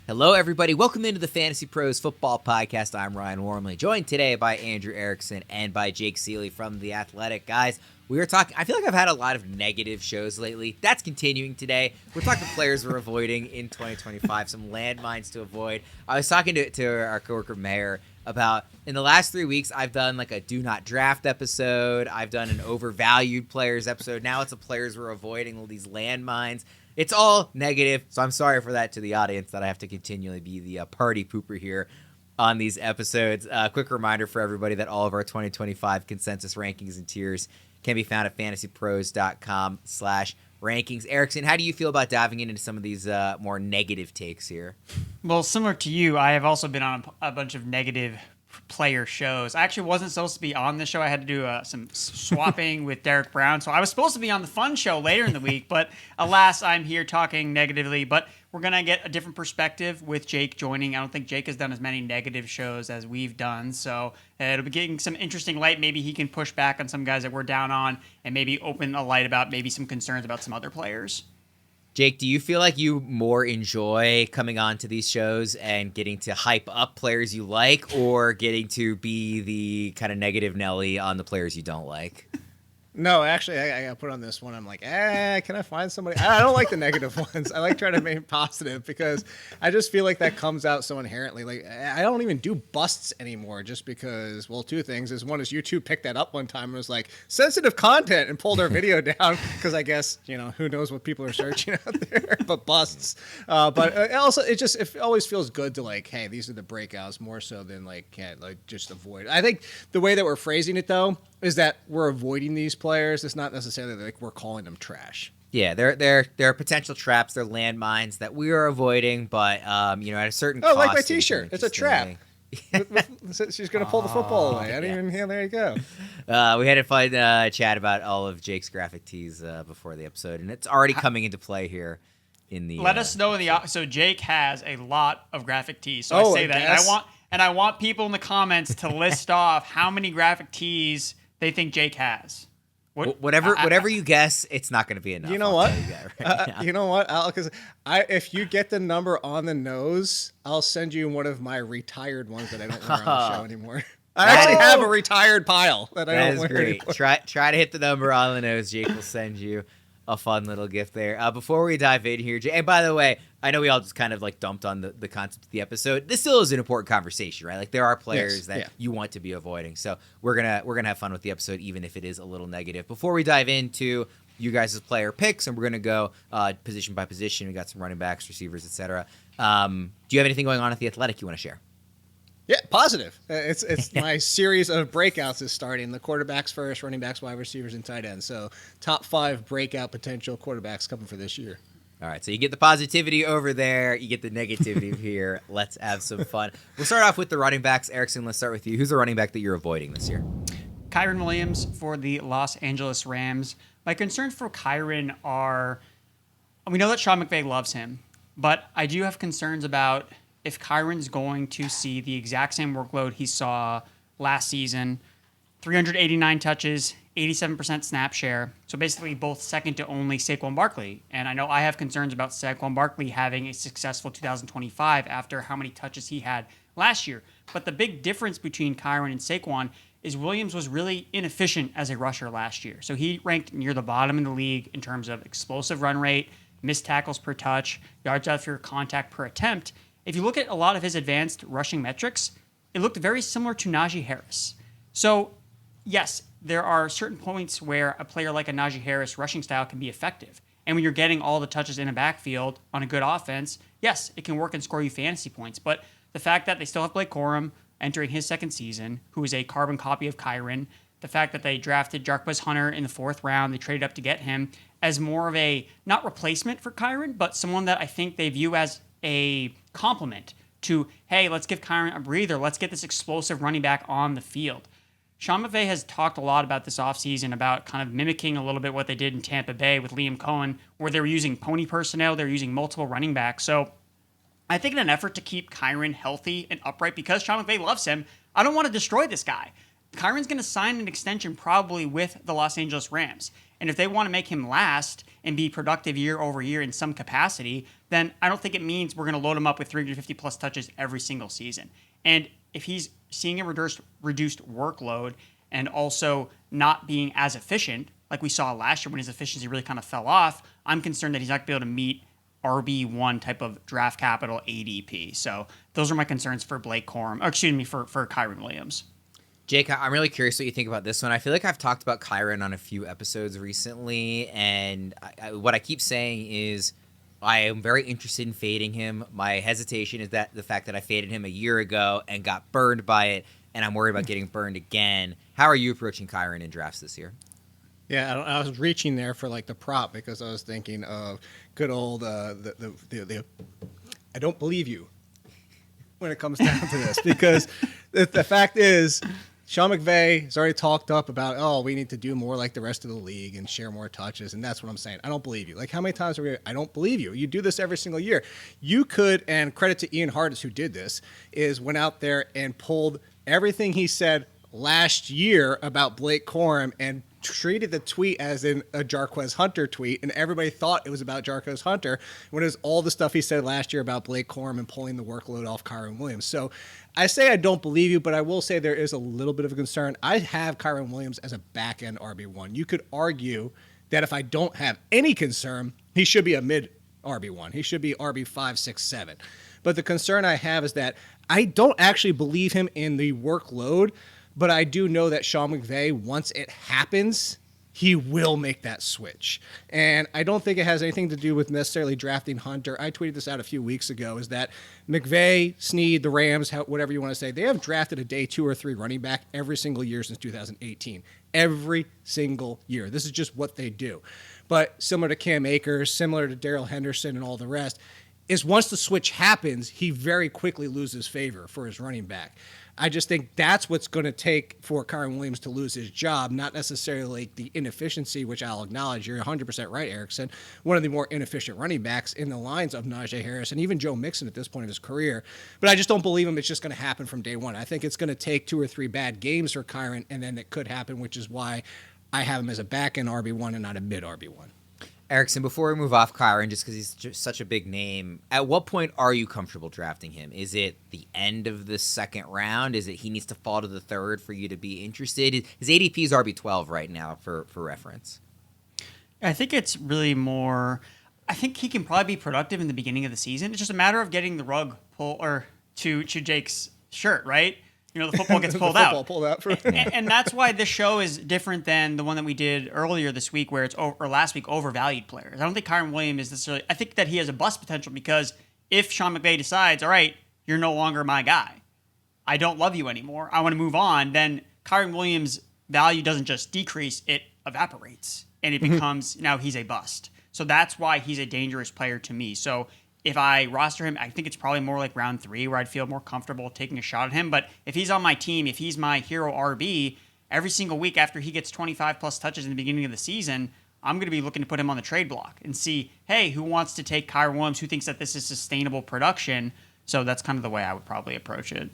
Hello, everybody. Welcome into the Fantasy Pros Football Podcast. I'm Ryan Wormeli, joined today by Andrew Erickson and by Jake Ciely from The Athletic. Guys, we were talking, I feel like I've had a lot of negative shows lately. That's continuing today. We're talking players we're avoiding in 2025, some landmines to avoid. I was talking to our coworker Mayor about, in the last 3 weeks, I've done like a do not draft episode. I've done an overvalued players episode. Now it's a players we're avoiding, all these landmines. It's all negative, so I'm sorry for that to the audience that I have to continually be the party pooper here on these episodes. Quick reminder for everybody that all of our 2025 consensus rankings and tiers can be found at fantasypros.com/rankings. Erickson, how do you feel about diving into some of these more negative takes here? Well, similar to you, I have also been on a bunch of negative player shows. I actually wasn't supposed to be on this show. I had to do some swapping with Derek Brown. So I was supposed to be on the fun show later in the week, but alas, I'm here talking negatively. But we're going to get a different perspective with Jake joining. I don't think Jake has done as many negative shows as we've done. So it'll be getting some interesting light. Maybe he can push back on some guys that we're down on and maybe open a light about maybe some concerns about some other players. Jake, do you feel like you more enjoy coming on to these shows and getting to hype up players you like, or getting to be the kind of negative Nelly on the players you don't like? No, actually, I got put on this one. I'm like, can I find somebody? I don't like the negative ones. I like trying to make positive because I just feel like that comes out so inherently. Like, I don't even do busts anymore just because, well, two things. One is YouTube picked that up one time and was like, sensitive content, and pulled our video down because I guess, who knows what people are searching out there, but busts. But also, it always feels good to like, hey, these are the breakouts more so than like just avoid. I think the way that we're phrasing it, though, is that we're avoiding these players. It's not necessarily like we're calling them trash. Yeah, they're potential traps. They're landmines that we are avoiding, but at a certain cost. Oh, like my T-shirt. It's a trap. She's going to pull the football away. There you go. We had a fun chat about all of Jake's graphic tees before the episode, and it's already coming into play here. Let us know in the so Jake has a lot of graphic tees. So I say that, and I want people in the comments to list off how many graphic tees they think Jake has. Whatever you guess, it's not going to be enough. You know what? You know what? Because if you get the number on the nose, I'll send you one of my retired ones that I don't wear on the show anymore. I actually have a retired pile that I don't wear anymore. Try to hit the number on the nose. Jake will send you a fun little gift there. Before we dive in here, Jake, and by the way, I know we all just kind of like dumped on the concept of the episode. This still is an important conversation, right? Like there are players that you want to be avoiding. So we're gonna have fun with the episode, even if it is a little negative. Before we dive into you guys' player picks, and we're gonna go position by position. We got some running backs, receivers, etc. Do you have anything going on at the Athletic you want to share? Yeah, positive. It's my series of breakouts is starting. The quarterbacks first, running backs, wide receivers, and tight ends. So top 5 breakout potential quarterbacks coming for this year. All right, so you get the positivity over there. You get the negativity here. Let's have some fun. We'll start off with the running backs. Erickson, let's start with you. Who's the running back that you're avoiding this year? Kyren Williams for the Los Angeles Rams. My concerns for Kyren are, we know that Sean McVay loves him, but I do have concerns about if Kyren's going to see the exact same workload he saw last season, 389 touches, 87% snap share, so basically both second to only Saquon Barkley. And I know I have concerns about Saquon Barkley having a successful 2025 after how many touches he had last year. But the big difference between Kyren and Saquon is Williams was really inefficient as a rusher last year. So he ranked near the bottom in the league in terms of explosive run rate, missed tackles per touch, yards after contact per attempt. If you look at a lot of his advanced rushing metrics, it looked very similar to Najee Harris. So, yes, there are certain points where a player like a Najee Harris rushing style can be effective. And when you're getting all the touches in a backfield on a good offense, yes, it can work and score you fantasy points. But the fact that they still have Blake Corum entering his second season, who is a carbon copy of Kyren, the fact that they drafted Jarquez Hunter in the 4th round, they traded up to get him as more of a, not replacement for Kyren, but someone that I think they view as a complement to, hey, let's give Kyren a breather. Let's get this explosive running back on the field. Sean McVay has talked a lot about this offseason about kind of mimicking a little bit what they did in Tampa Bay with Liam Cohen, where they were using pony personnel, they were using multiple running backs. So I think in an effort to keep Kyren healthy and upright, because Sean McVay loves him, I don't want to destroy this guy. Kyren's going to sign an extension probably with the Los Angeles Rams. And if they want to make him last and be productive year over year in some capacity, then I don't think it means we're going to load him up with 350 plus touches every single season. And if he's seeing a reduced workload and also not being as efficient, like we saw last year when his efficiency really kind of fell off, I'm concerned that he's not going to be able to meet RB1 type of draft capital ADP. So those are my concerns for for Kyren Williams. Jake, I'm really curious what you think about this one. I feel like I've talked about Kyren on a few episodes recently, and what I keep saying is I am very interested in fading him. My hesitation is that the fact that I faded him a year ago and got burned by it, and I'm worried about getting burned again. How are you approaching Kyren in drafts this year? Yeah, I was reaching there for like the prop because I was thinking of good old the I don't believe you when it comes down to this because the fact is Sean McVay has already talked up about, oh, we need to do more like the rest of the league and share more touches. And that's what I'm saying. I don't believe you. Like, how many times are we, I don't believe you. You do this every single year. You could, and credit to Ian Hartis who did this, is went out there and pulled everything he said last year about Blake Corum and treated the tweet as in a Jarquez Hunter tweet, and everybody thought it was about Jarquez Hunter when it was all the stuff he said last year about Blake Corum and pulling the workload off Kyren Williams. So I say I don't believe you, but I will say there is a little bit of a concern. I have Kyren Williams as a back-end RB1. You could argue that if I don't have any concern, he should be a mid RB1. He should be RB 5, 6, 7. But the concern I have is that I don't actually believe him in the workload, but I do know that Sean McVay, once it happens, he will make that switch. And I don't think it has anything to do with necessarily drafting Hunter. I tweeted this out a few weeks ago, is that McVay, Snead, the Rams, whatever you want to say, they have drafted a day 2 or 3 running back every single year since 2018. Every single year. This is just what they do. But similar to Cam Akers, similar to Darrell Henderson and all the rest, is once the switch happens, he very quickly loses favor for his running back. I just think that's what's going to take for Kyren Williams to lose his job, not necessarily the inefficiency, which I'll acknowledge. You're 100% right, Erickson. One of the more inefficient running backs in the lines of Najee Harris and even Joe Mixon at this point of his career. But I just don't believe him. It's just going to happen from day one. I think it's going to take 2 or 3 bad games for Kyren, and then it could happen, which is why I have him as a back-end RB1 and not a mid RB1. Erickson, before we move off Kyren, just because he's just such a big name, at what point are you comfortable drafting him? Is it the end of the second round? Is it he needs to fall to the third for you to be interested? His ADP is RB12 right now for reference. I think it's really more, I think he can probably be productive in the beginning of the season. It's just a matter of getting the rug to Jake's shirt, right? You know, the football gets pulled out. And that's why this show is different than the one that we did earlier this week where or last week, overvalued players. I don't think Kyren Williams is necessarily, I think that he has a bust potential because if Sean McVay decides, all right, you're no longer my guy, I don't love you anymore, I want to move on, then Kyren Williams' value doesn't just decrease, it evaporates. And it becomes, now he's a bust. So that's why he's a dangerous player to me. So if I roster him, I think it's probably more like round 3 where I'd feel more comfortable taking a shot at him. But if he's on my team, if he's my hero RB, every single week after he gets 25 plus touches in the beginning of the season, I'm going to be looking to put him on the trade block and see, hey, who wants to take Kyren Williams? Who thinks that this is sustainable production? So that's kind of the way I would probably approach it.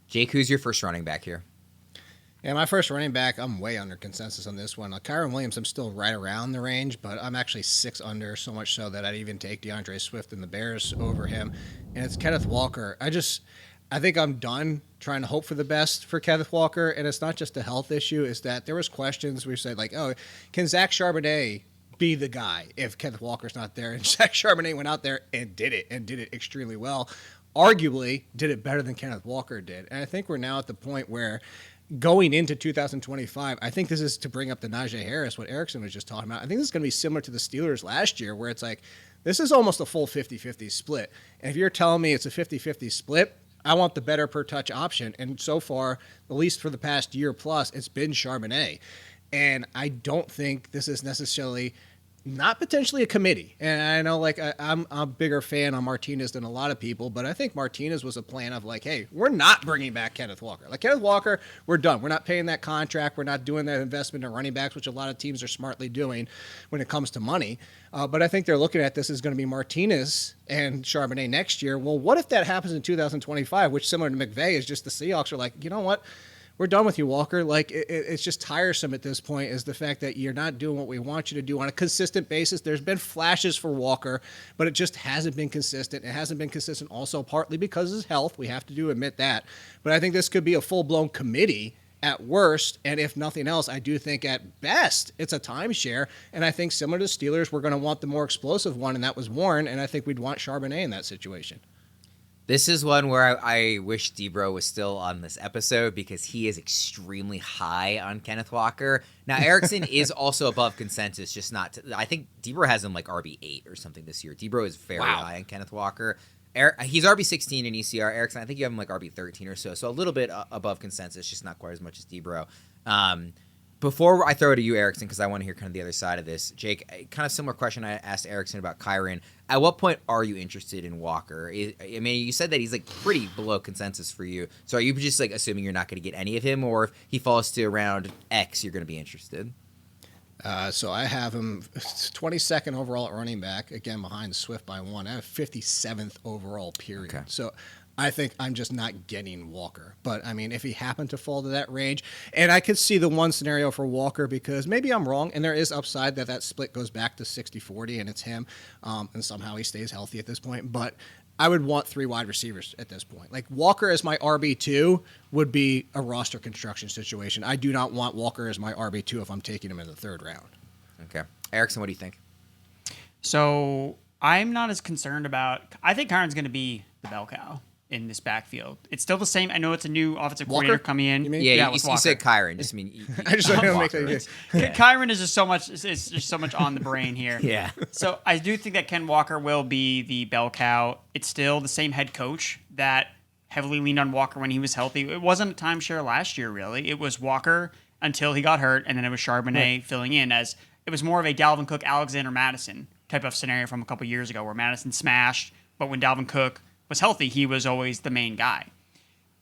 Jake, who's your first running back here? Yeah, my first running back, I'm way under consensus on this one. Kyren Williams, I'm still right around the range, but I'm actually 6 under, so much so that I'd even take DeAndre Swift and the Bears over him. And it's Kenneth Walker. I think I'm done trying to hope for the best for Kenneth Walker, and it's not just a health issue. It's that there was questions we said, like, oh, can Zach Charbonnet be the guy if Kenneth Walker's not there? And Zach Charbonnet went out there and did it extremely well. Arguably did it better than Kenneth Walker did. And I think we're now at the point where going into 2025, I think this is to bring up the Najee Harris, what Erickson was just talking about. I think this is going to be similar to the Steelers last year, where it's like, this is almost a full 50-50 split. And if you're telling me it's a 50-50 split, I want the better per touch option. And so far, at least for the past year plus, it's been Charbonnet. And I don't think this is necessarily not potentially a committee. And I know, like, I'm a bigger fan on Martinez than a lot of people, but I think Martinez was a plan of like, hey, we're not bringing back Kenneth Walker. Like, Kenneth Walker, we're done. We're not paying that contract. We're not doing that investment in running backs, which a lot of teams are smartly doing when it comes to money. But I think they're looking at this as going to be Martinez and Charbonnet next year. Well, what if that happens in 2025, which, similar to McVay, is just the Seahawks are like, you know what? we're done with you, Walker. Like, it's just tiresome at this point, is the fact that you're not doing what we want you to do on a consistent basis. There's been flashes for Walker, but it just hasn't been consistent. It hasn't been consistent also partly because of his health. We have to admit that. But I think this could be a full-blown committee at worst, and if nothing else, I do think at best it's a timeshare. And I think similar to Steelers, we're going to want the more explosive one, and that was Warren, and I think we'd want Charbonnet in that situation. This is one where I wish Deebo was still on this episode because he is extremely high on Kenneth Walker. Now, Erickson is also above consensus, just not – I think Deebo has him like RB8 or something this year. Deebo is very high on Kenneth Walker. He's RB16 in ECR. Erickson, I think you have him like RB13 or so. So a little bit above consensus, just not quite as much as Deebo. Before I throw it to you, Erickson, because I want to hear kind of the other side of this, Jake, kind of similar question I asked Erickson about Kyren. At what point are you interested in Walker? I mean, you said that he's like pretty below consensus for you. So are you just like assuming you're not going to get any of him, or if he falls to around X, you're going to be interested? So I have him 22nd overall at running back, again behind Swift by 1. I have 57th overall, period. Okay. So I think I'm just not getting Walker. But, I mean, if he happened to fall to that range, and I could see the one scenario for Walker because maybe I'm wrong, and there is upside that split goes back to 60-40, and it's him, and somehow he stays healthy at this point. But I would want 3 wide receivers at this point. Like, Walker as my RB2 would be a roster construction situation. I do not want Walker as my RB2 if I'm taking him in the 3rd round. Okay. Erickson, what do you think? So I'm not as concerned about – I think Kyren's going to be the bell cow in this backfield. It's still the same. I know it's a new offensive coordinator coming in. You mean? Yeah, you said Kyren. Just mean I just want to make that. Kyren is just so much on the brain here. Yeah. So I do think that Ken Walker will be the bell cow. It's still the same head coach that heavily leaned on Walker when he was healthy. It wasn't a timeshare last year, really. It was Walker until he got hurt, and then it was Charbonnet filling in as it was more of a Dalvin Cook, Alexander Madison type of scenario from a couple years ago where Madison smashed, but when Dalvin Cook was healthy, he was always the main guy.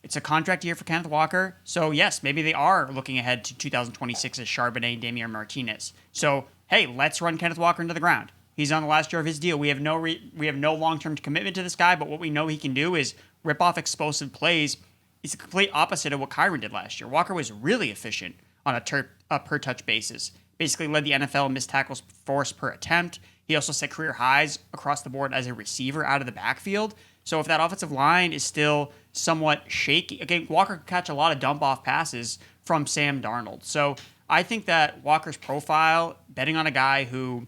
It's a contract year for Kenneth Walker, so yes, maybe they are looking ahead to 2026 as Charbonnet and Damian Martinez. So, hey, let's run Kenneth Walker into the ground. He's on the last year of his deal. We have no long-term commitment to this guy, but what we know he can do is rip off explosive plays. It's the complete opposite of what Kyren did last year. Walker was really efficient on a per-touch basis. Basically led the NFL in missed tackles force per attempt. He also set career highs across the board as a receiver out of the backfield. So if that offensive line is still somewhat shaky, again, Walker could catch a lot of dump-off passes from Sam Darnold. So I think that Walker's profile, betting on a guy who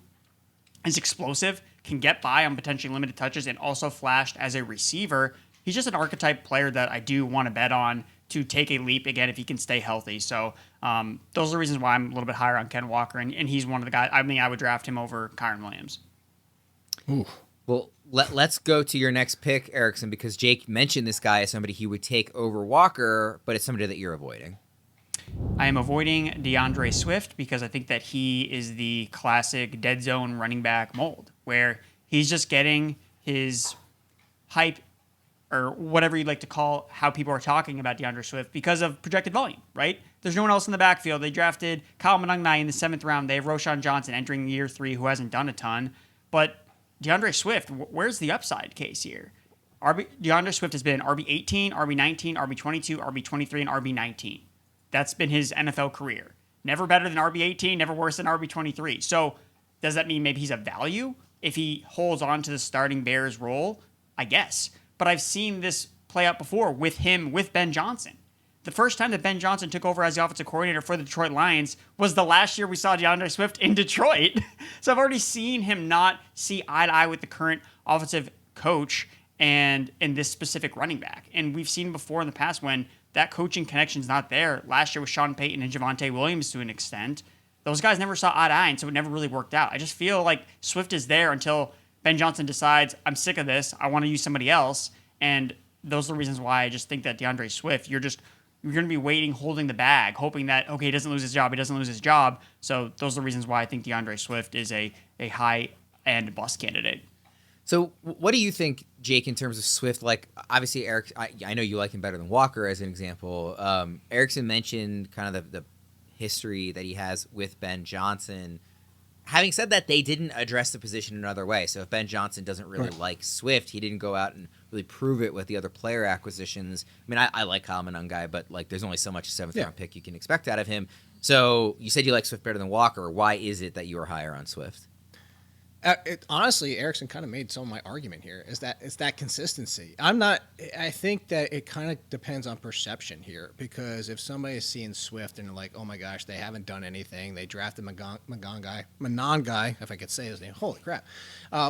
is explosive, can get by on potentially limited touches, and also flashed as a receiver, he's just an archetype player that I do want to bet on to take a leap again if he can stay healthy. So those are the reasons why I'm a little bit higher on Ken Walker, and he's one of the guys. I mean, I would draft him over Kyren Williams. Ooh. Well, let's go to your next pick, Erickson, because Jake mentioned this guy as somebody he would take over Walker, but it's somebody that you're avoiding. I am avoiding DeAndre Swift because I think that he is the classic dead zone running back mold, where he's just getting his hype or whatever you'd like to call how people are talking about DeAndre Swift because of projected volume, right? There's no one else in the backfield. They drafted Kyle Monangnai in the 7th round. They have Roshan Johnson entering year 3 who hasn't done a ton. But DeAndre Swift, where's the upside case here? DeAndre Swift has been RB18, RB19, RB22, RB23, and RB19. That's been his NFL career. Never better than RB18, never worse than RB23. So does that mean maybe he's a value if he holds on to the starting Bears role? I guess. But I've seen this play out before with Ben Johnson. The first time that Ben Johnson took over as the offensive coordinator for the Detroit Lions was the last year we saw DeAndre Swift in Detroit. So I've already seen him not see eye to eye with the current offensive coach and in this specific running back. And we've seen before in the past when that coaching connection's not there. Last year with Sean Payton and Javonte Williams to an extent. Those guys never saw eye to eye, and so it never really worked out. I just feel like Swift is there until Ben Johnson decides, I'm sick of this, I want to use somebody else. And those are the reasons why I just think that DeAndre Swift, you're going to be waiting, holding the bag, hoping that, okay, he doesn't lose his job. So those are the reasons why I think DeAndre Swift is a high-end bust candidate. So what do you think, Jake, in terms of Swift? Like, obviously, Eric, I know you like him better than Walker, as an example. Erickson mentioned kind of the history that he has with Ben Johnson. having said that, they didn't address the position another way. So if Ben Johnson doesn't really like Swift, he didn't go out and really prove it with the other player acquisitions. I mean, I like Kyle Monangai, but like, there's only so much a 7th round pick you can expect out of him. So you said you like Swift better than Walker. Why is it that you are higher on Swift? Honestly, Erickson kind of made some of my argument here. Is that it's that consistency. I think that it kind of depends on perception here, because if somebody is seeing Swift and they're like, oh my gosh, they haven't done anything. They drafted Monangai, if I could say his name. Holy crap!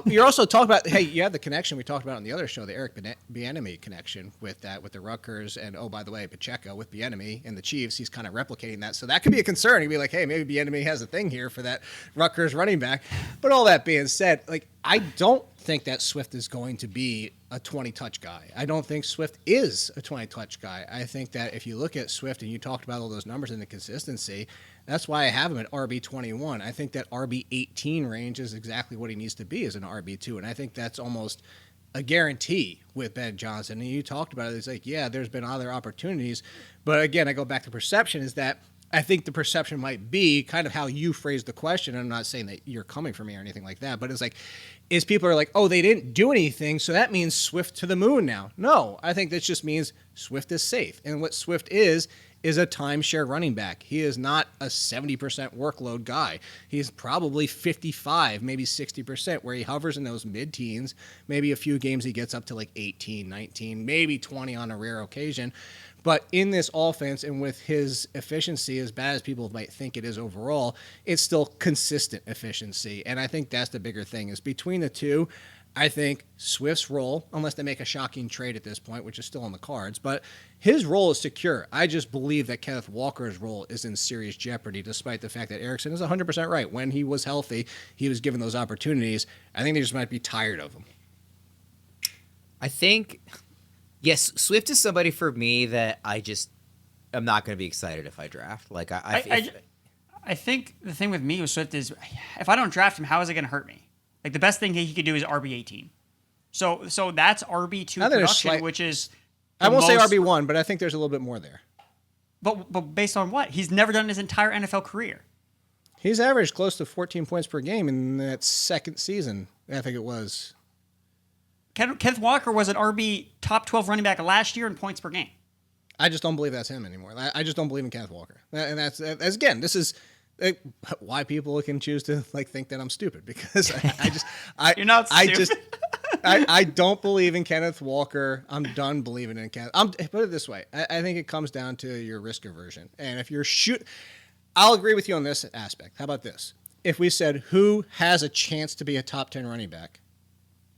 You're also talking about, hey, you have the connection we talked about on the other show, the Eric Bieniemy connection with the Rutgers, and oh, by the way, Pacheco with Bieniemy and the Chiefs. He's kind of replicating that, so that could be a concern. He'd be like, hey, maybe Bieniemy has a thing here for that Rutgers running back. But all that being said, like, I don't think that Swift is going to be a 20-touch guy. I don't think Swift is a 20-touch guy. I think that if you look at Swift and you talked about all those numbers and the consistency, that's why I have him at RB21. I think that RB18 range is exactly what he needs to be as an RB2, and I think that's almost a guarantee with Ben Johnson. And you talked about it. It's like, yeah, there's been other opportunities, but again, I go back to perception, is that I think the perception might be kind of how you phrased the question. I'm not saying that you're coming for me or anything like that, but it's like, is people are like, oh, they didn't do anything, so that means Swift to the moon now. No, I think that just means Swift is safe. And what Swift is a timeshare running back. He is not a 70% workload guy. He's probably 55, maybe 60%, where he hovers in those mid-teens. Maybe a few games he gets up to like 18, 19, maybe 20 on a rare occasion. But in this offense, and with his efficiency, as bad as people might think it is overall, it's still consistent efficiency. And I think that's the bigger thing, is between the two, I think Swift's role, unless they make a shocking trade at this point, which is still on the cards, but his role is secure. I just believe that Kenneth Walker's role is in serious jeopardy, despite the fact that Erickson is 100% right. When he was healthy, he was given those opportunities. I think they just might be tired of him. I think... Yes, Swift is somebody for me that I'm not going to be excited if I draft. Like I think the thing with me with Swift is, if I don't draft him, how is it going to hurt me? Like, the best thing he could do is RB18. So that's RB2 production, which is... I won't say RB1, but I think there's a little bit more there. But based on what? He's never done his entire NFL career. He's averaged close to 14 points per game in that second season, I think it was. Kenneth Walker was an RB top 12 running back last year in points per game. I just don't believe that's him anymore. I just don't believe in Kenneth Walker. And that's again, this is why people can choose to like think that I'm stupid, because You're not stupid. I don't believe in Kenneth Walker. I'm done believing in Kenneth. Put it this way. I think it comes down to your risk aversion. And if you're I'll agree with you on this aspect. How about this? If we said who has a chance to be a top 10 running back,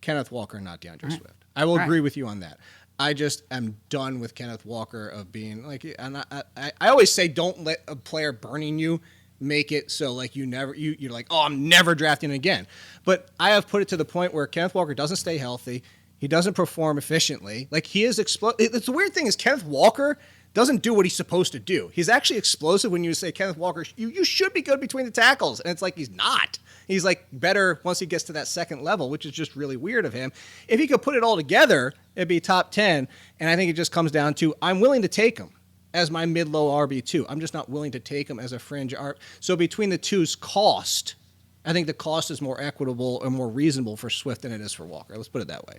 Kenneth Walker, not DeAndre Swift. I will agree with you on that. I just am done with Kenneth Walker of being like, and I always say, don't let a player burning you make it so like you're like, oh, I'm never drafting again. But I have put it to the point where Kenneth Walker doesn't stay healthy. He doesn't perform efficiently. Like, he is It's the weird thing is Kenneth Walker doesn't do what he's supposed to do. He's actually explosive when you say, Kenneth Walker, you should be good between the tackles. And it's like, he's not. He's like better once he gets to that second level, which is just really weird of him. If he could put it all together, it'd be top 10. And I think it just comes down to, I'm willing to take him as my mid-low RB2. I'm just not willing to take him as a fringe RB. So between the two's cost, I think the cost is more equitable and more reasonable for Swift than it is for Walker. Let's put it that way.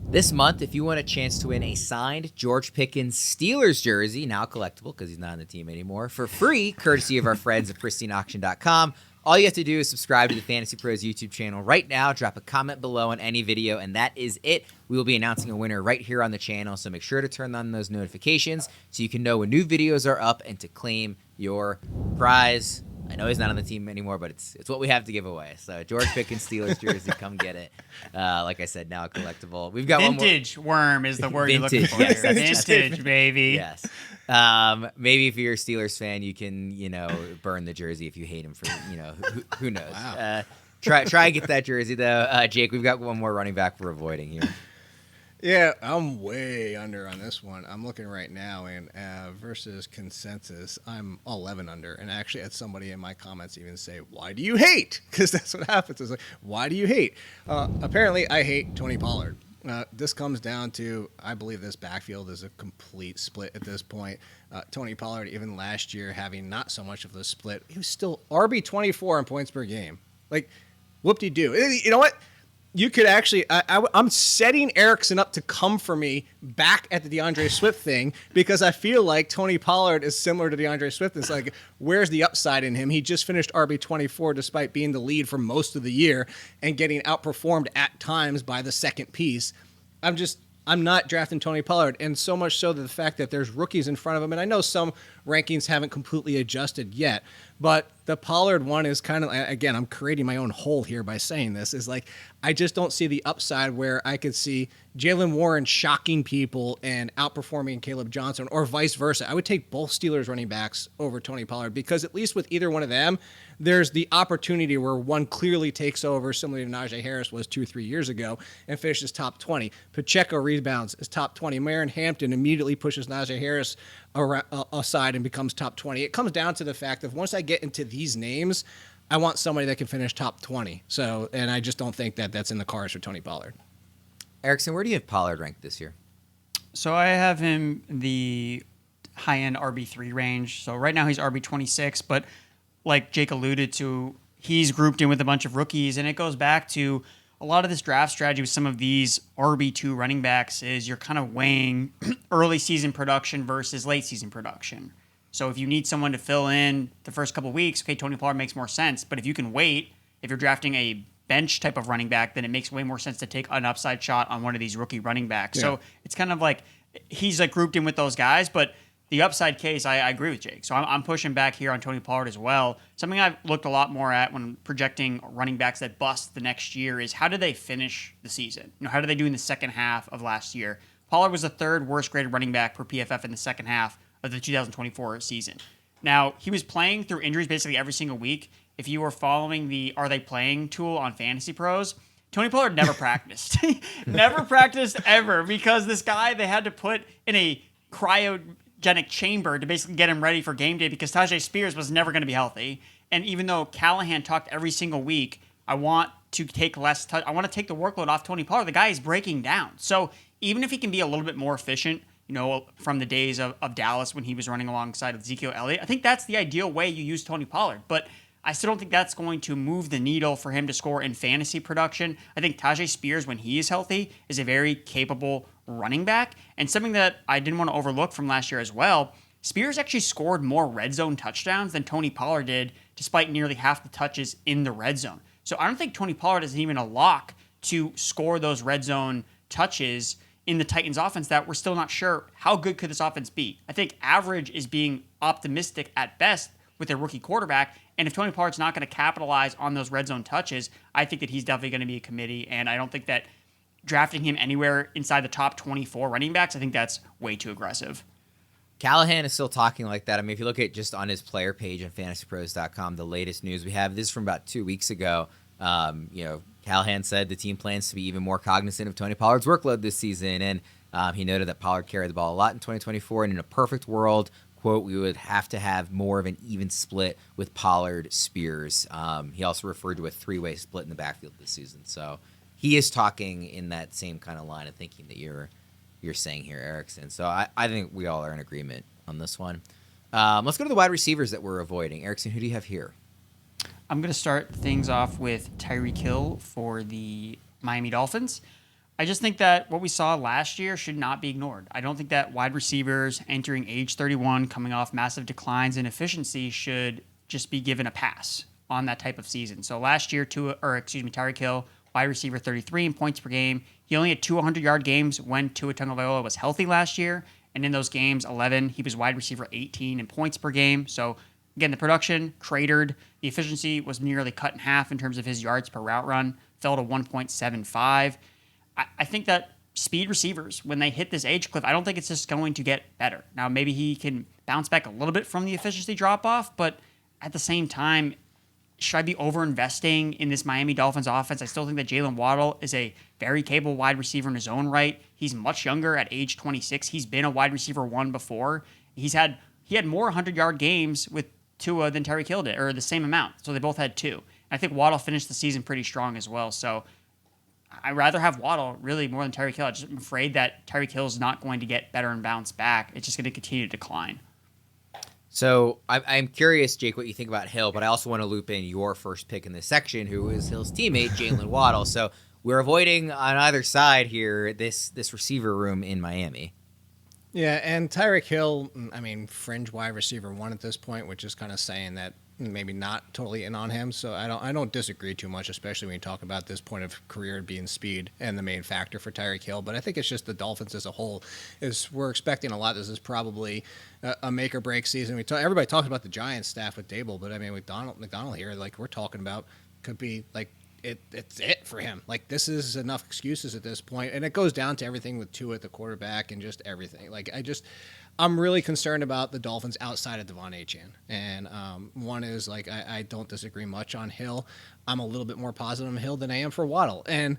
This month, if you want a chance to win a signed George Pickens Steelers jersey, now collectible because he's not on the team anymore, for free, courtesy of our friends at pristineauction.com, all you have to do is subscribe to the Fantasy Pros YouTube channel right now, drop a comment below on any video, and that is it. We will be announcing a winner right here on the channel, so make sure to turn on those notifications so you can know when new videos are up and to claim your prize. I know he's not on the team anymore, but it's what we have to give away. So George Pickens Steelers jersey, come get it. Like I said, now collectible. We've got vintage one more. Worm is the word you're looking for. Yes, vintage, baby. Yes. Maybe if you're a Steelers fan, you can burn the jersey if you hate him for who knows. Wow. Try and get that jersey though. Jake, we've got one more running back we're avoiding here. Yeah, I'm way under on this one. I'm looking right now, and versus consensus, I'm 11 under. And actually, had somebody in my comments even say, "Why do you hate?" Because that's what happens. It's like, why do you hate? Apparently, I hate Tony Pollard. This comes down to, I believe this backfield is a complete split at this point. Tony Pollard, even last year, having not so much of the split, he was still RB24 in points per game. Like, whoop-de-doo. You know what? You could actually, I'm setting Erickson up to come for me back at the DeAndre Swift thing because I feel like Tony Pollard is similar to DeAndre Swift. It's like, where's the upside in him? He just finished RB24 despite being the lead for most of the year and getting outperformed at times by the second piece. I'm not drafting Tony Pollard, and so much so that the fact that there's rookies in front of him, and I know some rankings haven't completely adjusted yet, but the Pollard one is kind of, again, I'm creating my own hole here by saying this, is like, I just don't see the upside where I could see Jaylen Warren shocking people and outperforming Caleb Johnson, or vice versa. I would take both Steelers running backs over Tony Pollard, because at least with either one of them, there's the opportunity where one clearly takes over, similar to Najee Harris was 2 or 3 years ago, and finishes top 20. Pacheco rebounds is top 20. Marin Hampton immediately pushes Najee Harris aside and becomes top 20. It comes down to the fact that once I get into these names, I want somebody that can finish top 20. So, and I just don't think that that's in the cards for Tony Pollard. Erickson, where do you have Pollard ranked this year? So I have him the high-end RB3 range. So right now he's RB26, but like Jake alluded to, he's grouped in with a bunch of rookies, and it goes back to a lot of this draft strategy with some of these RB2 running backs is you're kind of weighing early season production versus late season production. So if you need someone to fill in the first couple of weeks, okay, Tony Pollard makes more sense. But if you can wait, if you're drafting a bench type of running back, then it makes way more sense to take an upside shot on one of these rookie running backs. Yeah. So it's kind of like he's like grouped in with those guys, but the upside case, I agree with Jake. So I'm pushing back here on Tony Pollard as well. Something I've looked a lot more at when projecting running backs that bust the next year is how do they finish the season? You know, how do they do in the second half of last year? Pollard was the third worst graded running back per PFF in the second half of the 2024 season. Now, he was playing through injuries basically every single week. If you were following the Are They Playing tool on Fantasy Pros, Tony Pollard never practiced. Never practiced ever, because this guy they had to put in a cryogenic chamber to basically get him ready for game day, because Tajay Spears was never going to be healthy. And even though Callahan talked every single week, I want to take less I want to take the workload off Tony Pollard. The guy is breaking down. So even if he can be a little bit more efficient, you know, from the days of Dallas when he was running alongside Ezekiel Elliott, I think that's the ideal way you use Tony Pollard. But I still don't think that's going to move the needle for him to score in fantasy production. I think Tajay Spears, when he is healthy, is a very capable running back. And something that I didn't want to overlook from last year as well, Spears actually scored more red zone touchdowns than Tony Pollard did, despite nearly half the touches in the red zone. So I don't think Tony Pollard is even a lock to score those red zone touches in the Titans offense that we're still not sure how good could this offense be. I think average is being optimistic at best with their rookie quarterback. And if Tony Pollard's not going to capitalize on those red zone touches, I think that he's definitely going to be a committee. And I don't think that drafting him anywhere inside the top 24 running backs, I think that's way too aggressive. Callahan is still talking like that. I mean, if you look at just on his player page on fantasypros.com, the latest news we have, this is from about 2 weeks ago. Callahan said the team plans to be even more cognizant of Tony Pollard's workload this season. And he noted that Pollard carried the ball a lot in 2024. And in a perfect world, quote, we would have to have more of an even split with Pollard, Spears. He also referred to a 3-way split in the backfield this season. So he is talking in that same kind of line of thinking that you're saying here, Erickson. So I think we all are in agreement on this one. Let's go to the wide receivers that we're avoiding. Erickson, who do you have here? I'm going to start things off with Tyreek Hill for the Miami Dolphins. I just think that what we saw last year should not be ignored. I don't think that wide receivers entering age 31, coming off massive declines in efficiency, should just be given a pass on that type of season. So last year, Tyreek Hill, wide receiver 33 in points per game. He only had 200-yard games when Tua Tagovailoa was healthy last year. And in those games, 11, he was wide receiver 18 in points per game. So again, the production cratered. The efficiency was nearly cut in half in terms of his yards per route run, fell to 1.75. I think that speed receivers, when they hit this age cliff, I don't think it's just going to get better. Now, maybe he can bounce back a little bit from the efficiency drop-off, but at the same time, should I be over-investing in this Miami Dolphins offense? I still think that Jaylen Waddle is a very capable wide receiver in his own right. He's much younger at age 26. He's been a wide receiver 1 before. He had more 100-yard games with Tua than Tyreek Hill did, or the same amount. So they both had 2. And I think Waddle finished the season pretty strong as well. So I'd rather have Waddle really more than Tyreek Hill. I'm afraid that Tyreek Hill is not going to get better and bounce back. It's just going to continue to decline. So I'm curious, Jake, what you think about Hill, but I also want to loop in your first pick in this section, who is Hill's teammate, Jaylen Waddle. So we're avoiding on either side here this receiver room in Miami. Yeah, and Tyreek Hill, I mean, fringe wide receiver 1 at this point, which is kind of saying that maybe not totally in on him. So I don't disagree too much, especially when you talk about this point of career being speed and the main factor for Tyreek Hill. But I think it's just the Dolphins as a whole is we're expecting a lot. This is probably a make or break season. Everybody talks about the Giants staff with Dable, but I mean with McDonald here, like we're talking about, could be like it's it for him. Like this is enough excuses at this point, and it goes down to everything with Tua at the quarterback and just everything. Like I'm really concerned about the Dolphins outside of Devon Achane. And one is like I don't disagree much on Hill. I'm a little bit more positive on Hill than I am for Waddle, and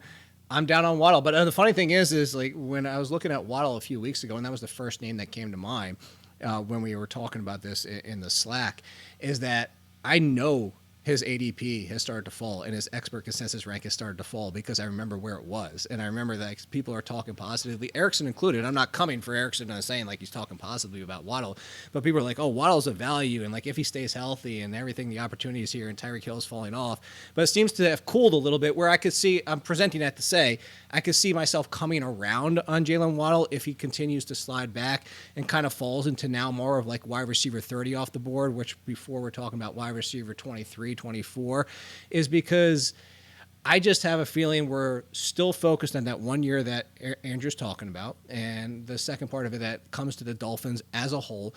I'm down on Waddle. But the funny thing is like when I was looking at Waddle a few weeks ago, and that was the first name that came to mind when we were talking about this in the Slack, is that I know his ADP has started to fall and his expert consensus rank has started to fall because I remember where it was. And I remember that people are talking positively, Erickson included. I'm not coming for Erickson and saying like he's talking positively about Waddle, but people are like, oh, Waddle's a value. And like if he stays healthy and everything, the opportunities here and Tyreek Hill's falling off. But it seems to have cooled a little bit where I could see, I'm presenting that to say, I could see myself coming around on Jaylen Waddle if he continues to slide back and kind of falls into now more of like wide receiver 30 off the board, which before we're talking about wide receiver 23, 24, is because I just have a feeling we're still focused on that 1 year that Andrew's talking about, and the second part of it that comes to the Dolphins as a whole.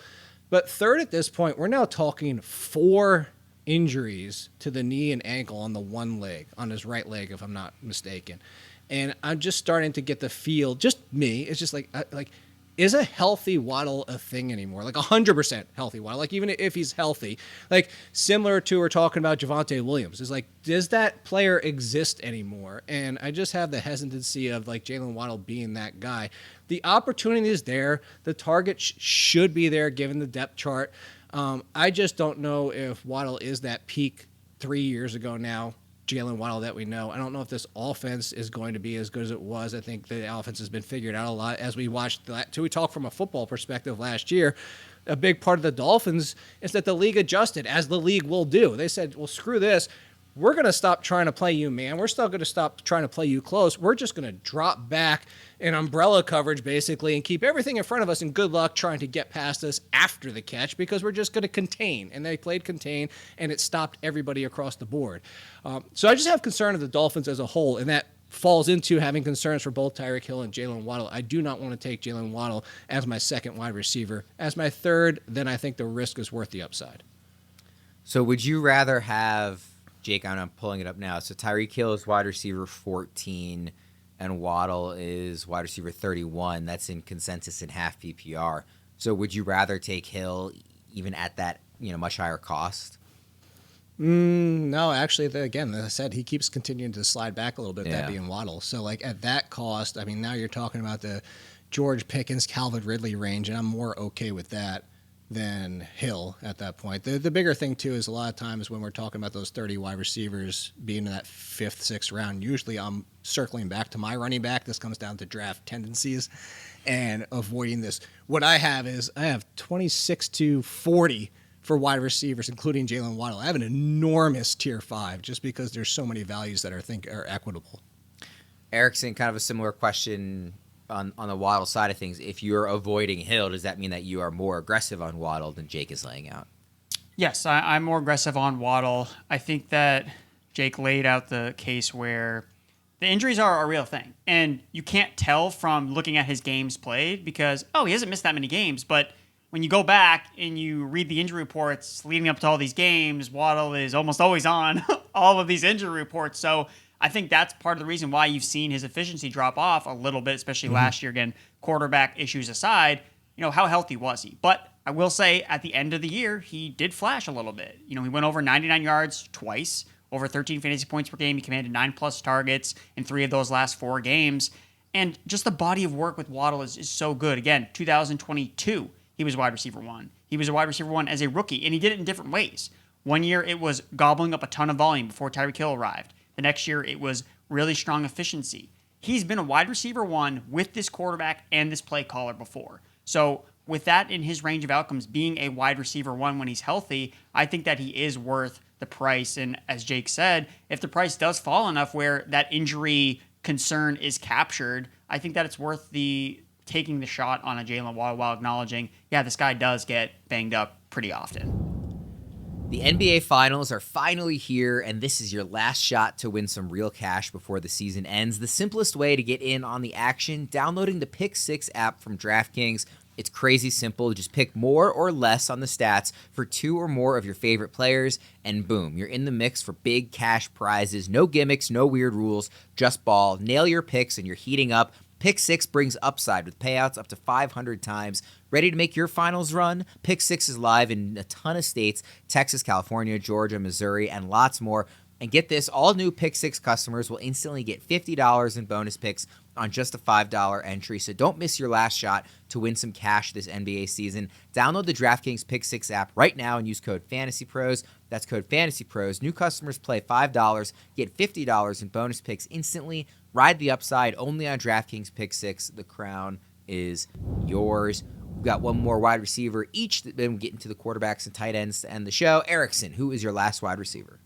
But third at this point, we're now talking 4 injuries to the knee and ankle on the one leg, on his right leg, if I'm not mistaken. And I'm just starting to get the feel, just me, it's just like is a healthy Waddle a thing anymore? Like 100% healthy Waddle, like even if he's healthy, like similar to we're talking about Javonte Williams, is like, does that player exist anymore? And I just have the hesitancy of like Jaylen Waddle being that guy. The opportunity is there. The target should be there given the depth chart. I just don't know if Waddle is that peak 3 years ago now Jaylen Waddle that we know. I don't know if this offense is going to be as good as it was. I think the offense has been figured out a lot as we watched that. We talked from a football perspective last year. A big part of the Dolphins is that the league adjusted, as the league will do. They said, well, screw this. We're going to stop trying to play you, man. We're still going to stop trying to play you close. We're just going to drop back in umbrella coverage, basically, and keep everything in front of us, and good luck trying to get past us after the catch because we're just going to contain. And they played contain, and it stopped everybody across the board. So I just have concern of the Dolphins as a whole, and that falls into having concerns for both Tyreek Hill and Jaylen Waddle. I do not want to take Jaylen Waddle as my second wide receiver. As my third, then I think the risk is worth the upside. So would you rather have, Jake, I'm pulling it up now. So Tyreek Hill is wide receiver 14 and Waddle is wide receiver 31. That's in consensus in half PPR. So would you rather take Hill even at that, much higher cost? No, actually, again, as I said, he keeps continuing to slide back a little bit, Yeah. that being Waddle. So, like, at that cost, I mean, now you're talking about the George Pickens, Calvin Ridley range, and I'm more okay with that than Hill at that point. The bigger thing, too, is a lot of times when we're talking about those 30 wide receivers being in that 5th, 6th round, usually I'm circling back to my running back. This comes down to draft tendencies and avoiding this. What I have 26 to 40 for wide receivers, including Jaylen Waddle. I have an enormous tier 5 just because there's so many values that are equitable. Erickson, kind of a similar question on the Waddle side of things. If you're avoiding Hill, does that mean that you are more aggressive on Waddle than Jake is laying out? Yes, I'm more aggressive on Waddle. I think that Jake laid out the case where the injuries are a real thing. And you can't tell from looking at his games played because, he hasn't missed that many games, but when you go back and you read the injury reports leading up to all these games, Waddle is almost always on all of these injury reports. So I think that's part of the reason why you've seen his efficiency drop off a little bit, especially last year. Again, quarterback issues aside, how healthy was he? But I will say at the end of the year, he did flash a little bit. He went over 99 yards twice, over 13 fantasy points per game. He commanded 9+ targets in 3 of those last 4 games. And just the body of work with Waddle is so good. Again, 2022. He was wide receiver 1. He was a wide receiver 1 as a rookie, and he did it in different ways. One year, it was gobbling up a ton of volume before Tyreek Hill arrived. The next year, it was really strong efficiency. He's been a wide receiver 1 with this quarterback and this play caller before. So with that in his range of outcomes, being a wide receiver 1 when he's healthy, I think that he is worth the price. And as Jake said, if the price does fall enough where that injury concern is captured, I think that it's worth taking the shot on a Jaylen Waddle while acknowledging, yeah, this guy does get banged up pretty often. The NBA Finals are finally here, and this is your last shot to win some real cash before the season ends. The simplest way to get in on the action, downloading the Pick 6 app from DraftKings. It's crazy simple. Just pick more or less on the stats for 2 or more of your favorite players, and boom, you're in the mix for big cash prizes. No gimmicks, no weird rules, just ball. Nail your picks, and you're heating up. Pick 6 brings upside with payouts up to 500 times. Ready to make your finals run? Pick 6 is live in a ton of states: Texas, California, Georgia, Missouri, and lots more. And get this, all new Pick 6 customers will instantly get $50 in bonus picks on just a $5 entry. So don't miss your last shot to win some cash this NBA season. Download the DraftKings Pick 6 app right now and use code FANTASYPROS. That's code FANTASYPROS. New customers play $5, get $50 in bonus picks instantly. Ride the upside only on DraftKings Pick 6. The crown is yours. We've got one more wide receiver each, then we get into the quarterbacks and tight ends to end the show. Erickson, who is your last wide receiver?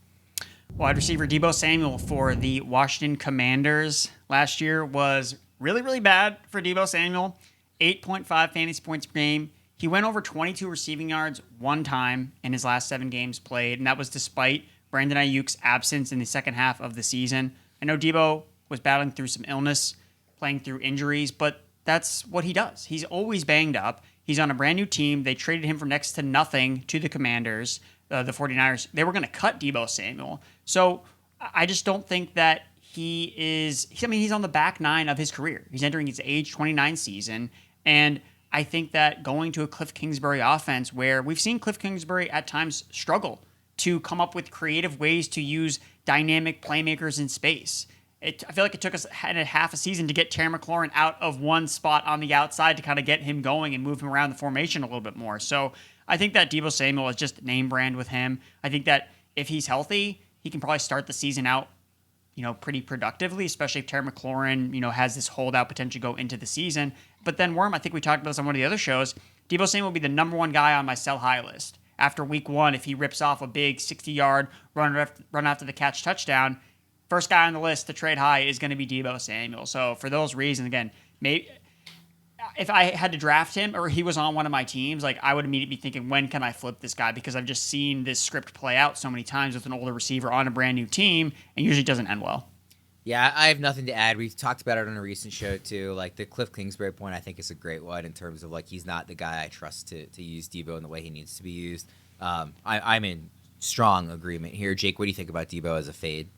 Wide receiver Deebo Samuel for the Washington Commanders last year was really, really bad for Deebo Samuel. 8.5 fantasy points per game. He went over 22 receiving yards one time in his last 7 games played, and that was despite Brandon Ayuk's absence in the second half of the season. I know Deebo was battling through some illness, playing through injuries, but that's what he does. He's always banged up. He's on a brand new team. They traded him for next to nothing to the Commanders, the 49ers. They were going to cut Deebo Samuel. So I just don't think that he's on the back 9 of his career. He's entering his age 29 season. And I think that going to a Cliff Kingsbury offense where we've seen Cliff Kingsbury at times struggle to come up with creative ways to use dynamic playmakers in space. I feel like it took us half a season to get Terry McLaurin out of one spot on the outside to kind of get him going and move him around the formation a little bit more. So I think that Deebo Samuel is just name brand with him. I think that if he's healthy, he can probably start the season out, pretty productively, especially if Terry McLaurin, has this holdout potential to go into the season. But then Worm, I think we talked about this on one of the other shows, Deebo Samuel will be the number 1 guy on my sell high list. After week 1, if he rips off a big 60-yard run after the catch touchdown, first guy on the list to trade high is going to be Deebo Samuel. So for those reasons, again, maybe if I had to draft him or he was on one of my teams, I would immediately be thinking, when can I flip this guy? Because I've just seen this script play out so many times with an older receiver on a brand new team, and usually doesn't end well. Yeah, I have nothing to add. We've talked about it on a recent show too. The Cliff Kingsbury point, I think, is a great one in terms of he's not the guy I trust to use Deebo in the way he needs to be used. I'm in strong agreement here. Jake, what do you think about Deebo as a fade?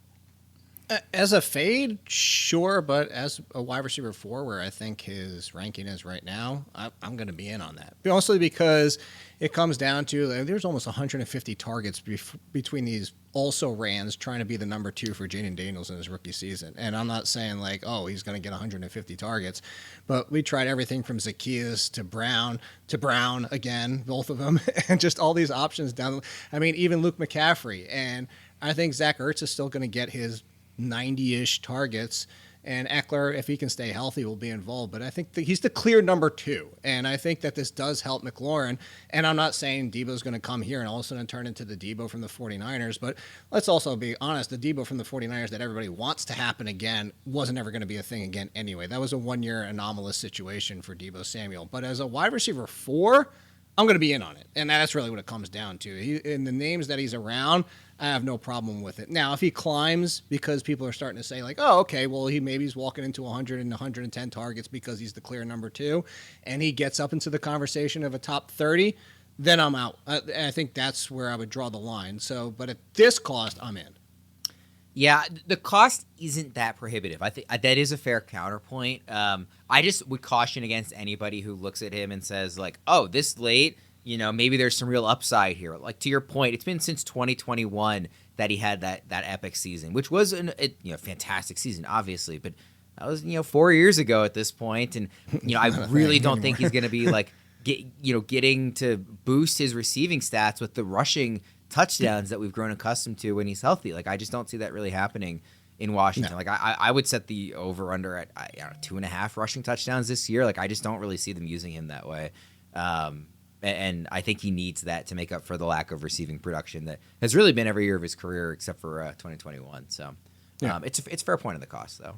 As a fade, sure, but as a wide receiver 4, where I think his ranking is right now, I'm going to be in on that. Mostly because it comes down to there's almost 150 targets between these also-rans trying to be the number 2 for Jaden Daniels in his rookie season. And I'm not saying he's going to get 150 targets, but we tried everything from Zacchaeus to Brown again, both of them, and just all these options down. I mean, even Luke McCaffrey. And I think Zach Ertz is still going to get his 90-ish targets, and Eckler, if he can stay healthy, will be involved. But I think he's the clear number 2, and I think that this does help McLaurin. And I'm not saying Deebo's going to come here and all of a sudden turn into the Deebo from the 49ers, but let's also be honest, the Deebo from the 49ers that everybody wants to happen again wasn't ever going to be a thing again anyway. That was a one-year anomalous situation for Deebo Samuel. But as a wide receiver 4, I'm going to be in on it, and that's really what it comes down to. In the names that he's around, I have no problem with it. Now, if he climbs because people are starting to say oh, okay, well, he's walking into 100 and 110 targets because he's the clear number 2, and he gets up into the conversation of a top 30, then I'm out. I think that's where I would draw the line. So, but at this cost, I'm in. Yeah, the cost isn't that prohibitive. I think that is a fair counterpoint. I just would caution against anybody who looks at him and says oh, this late, maybe there's some real upside here. To your point, it's been since 2021 that he had that epic season, which was a fantastic season, obviously, but that was 4 years ago at this point, and I really don't think he's going to be getting to boost his receiving stats with the rushing touchdowns that we've grown accustomed to when he's healthy. I just don't see that really happening in Washington. No. Like I would set the over under at 2.5 rushing touchdowns this year. Like I just don't really see them using him that way. And I think he needs that to make up for the lack of receiving production that has really been every year of his career except for 2021. So it's a fair point of the cost though.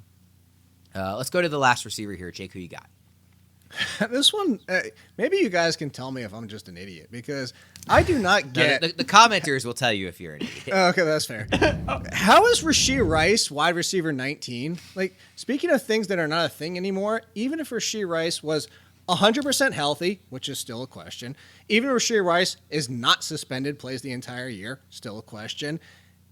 Let's go to the last receiver here. Jake, who you got? This one, maybe you guys can tell me if I'm just an idiot because I do not get. No, the commenters will tell you if you're an idiot. Okay, that's fair. How is Rashee Rice wide receiver 19? Like, speaking of things that are not a thing anymore, even if Rashee Rice was 100% healthy, which is still a question, even if Rashee Rice is not suspended, plays the entire year, still a question.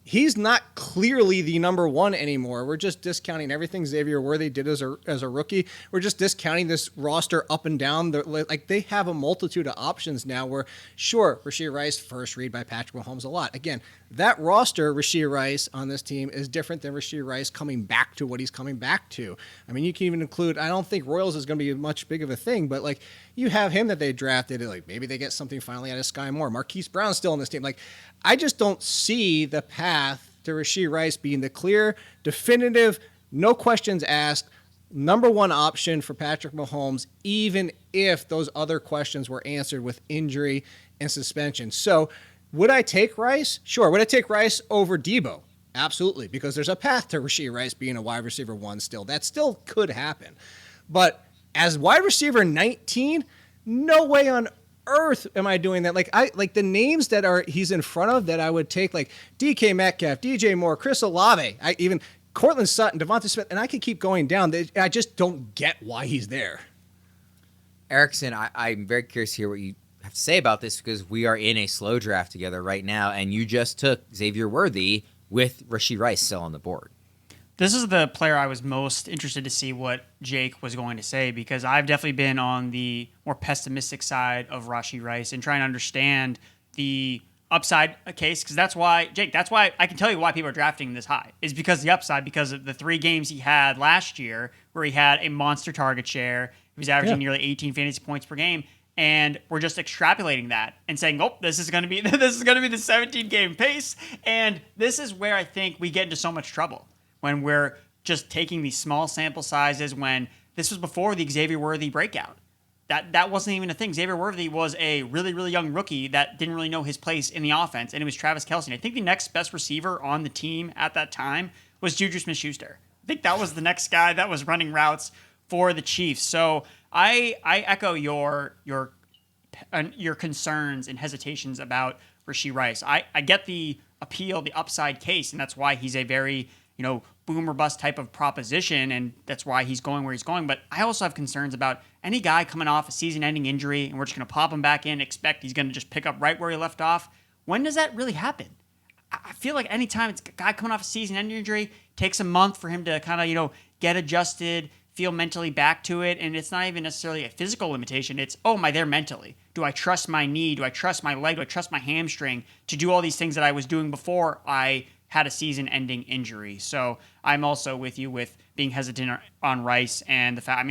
He's not clearly the number one anymore. We're just discounting everything Xavier Worthy did as a rookie. We're just discounting this roster up and down. Like they have a multitude of options now where, sure, Rashee Rice, first read by Patrick Mahomes a lot. Again, that roster, Rashee Rice on this team, is different than Rashee Rice coming back to what he's coming back to. I mean, you can even include, I don't think Royals is going to be much big of a thing, but like you have him that they drafted, like maybe they get something finally out of Sky Moore. Marquise Brown's still on this team. Like, I just don't see the path to Rashee Rice being the clear, definitive, no questions asked, number one option for Patrick Mahomes, even if those other questions were answered with injury and suspension. So would I take Rice? Sure. Would I take Rice over Deebo? Absolutely, because there's a path to Rashee Rice being a wide receiver 1 still. That still could happen. But as wide receiver 19, no way on earth am I doing that. Like the names that he's in front of that I would take, like DK Metcalf, DJ Moore, Chris Olave, even Cortland Sutton, Devonta Smith, and I could keep going down. I just don't get why he's there. Erickson, I'm very curious to hear what you have to say about this because we are in a slow draft together right now, and you just took Xavier Worthy with Rashee Rice still on the board. This is the player I was most interested to see what Jake was going to say because I've definitely been on the more pessimistic side of Rashee Rice and trying to understand the upside case because that's why I can tell you why people are drafting this high is because the upside, because of the 3 games he had last year where he had a monster target share. He was averaging nearly 18 fantasy points per game. And we're just extrapolating that and saying, "Oh, this is going to be the 17-game pace." And this is where I think we get into so much trouble. When we're just taking these small sample sizes, when this was before the Xavier Worthy breakout. That wasn't even a thing. Xavier Worthy was a really, really young rookie that didn't really know his place in the offense, and it was Travis Kelce. And I think the next best receiver on the team at that time was Juju Smith-Schuster. I think that was the next guy that was running routes for the Chiefs. So I echo your concerns and hesitations about Rashee Rice. I get the appeal, the upside case, and that's why he's a very boom or bust type of proposition, and that's why he's going where he's going. But I also have concerns about any guy coming off a season-ending injury, and we're just going to pop him back in, expect he's going to just pick up right where he left off. When does that really happen? I feel like anytime it's a guy coming off a season-ending injury, takes a month for him to kind of, get adjusted, feel mentally back to it, and it's not even necessarily a physical limitation. It's, oh, am I there mentally? Do I trust my knee? Do I trust my leg? Do I trust my hamstring to do all these things that I was doing before I had a season-ending injury? So I'm also with you with being hesitant on Rice and the fact.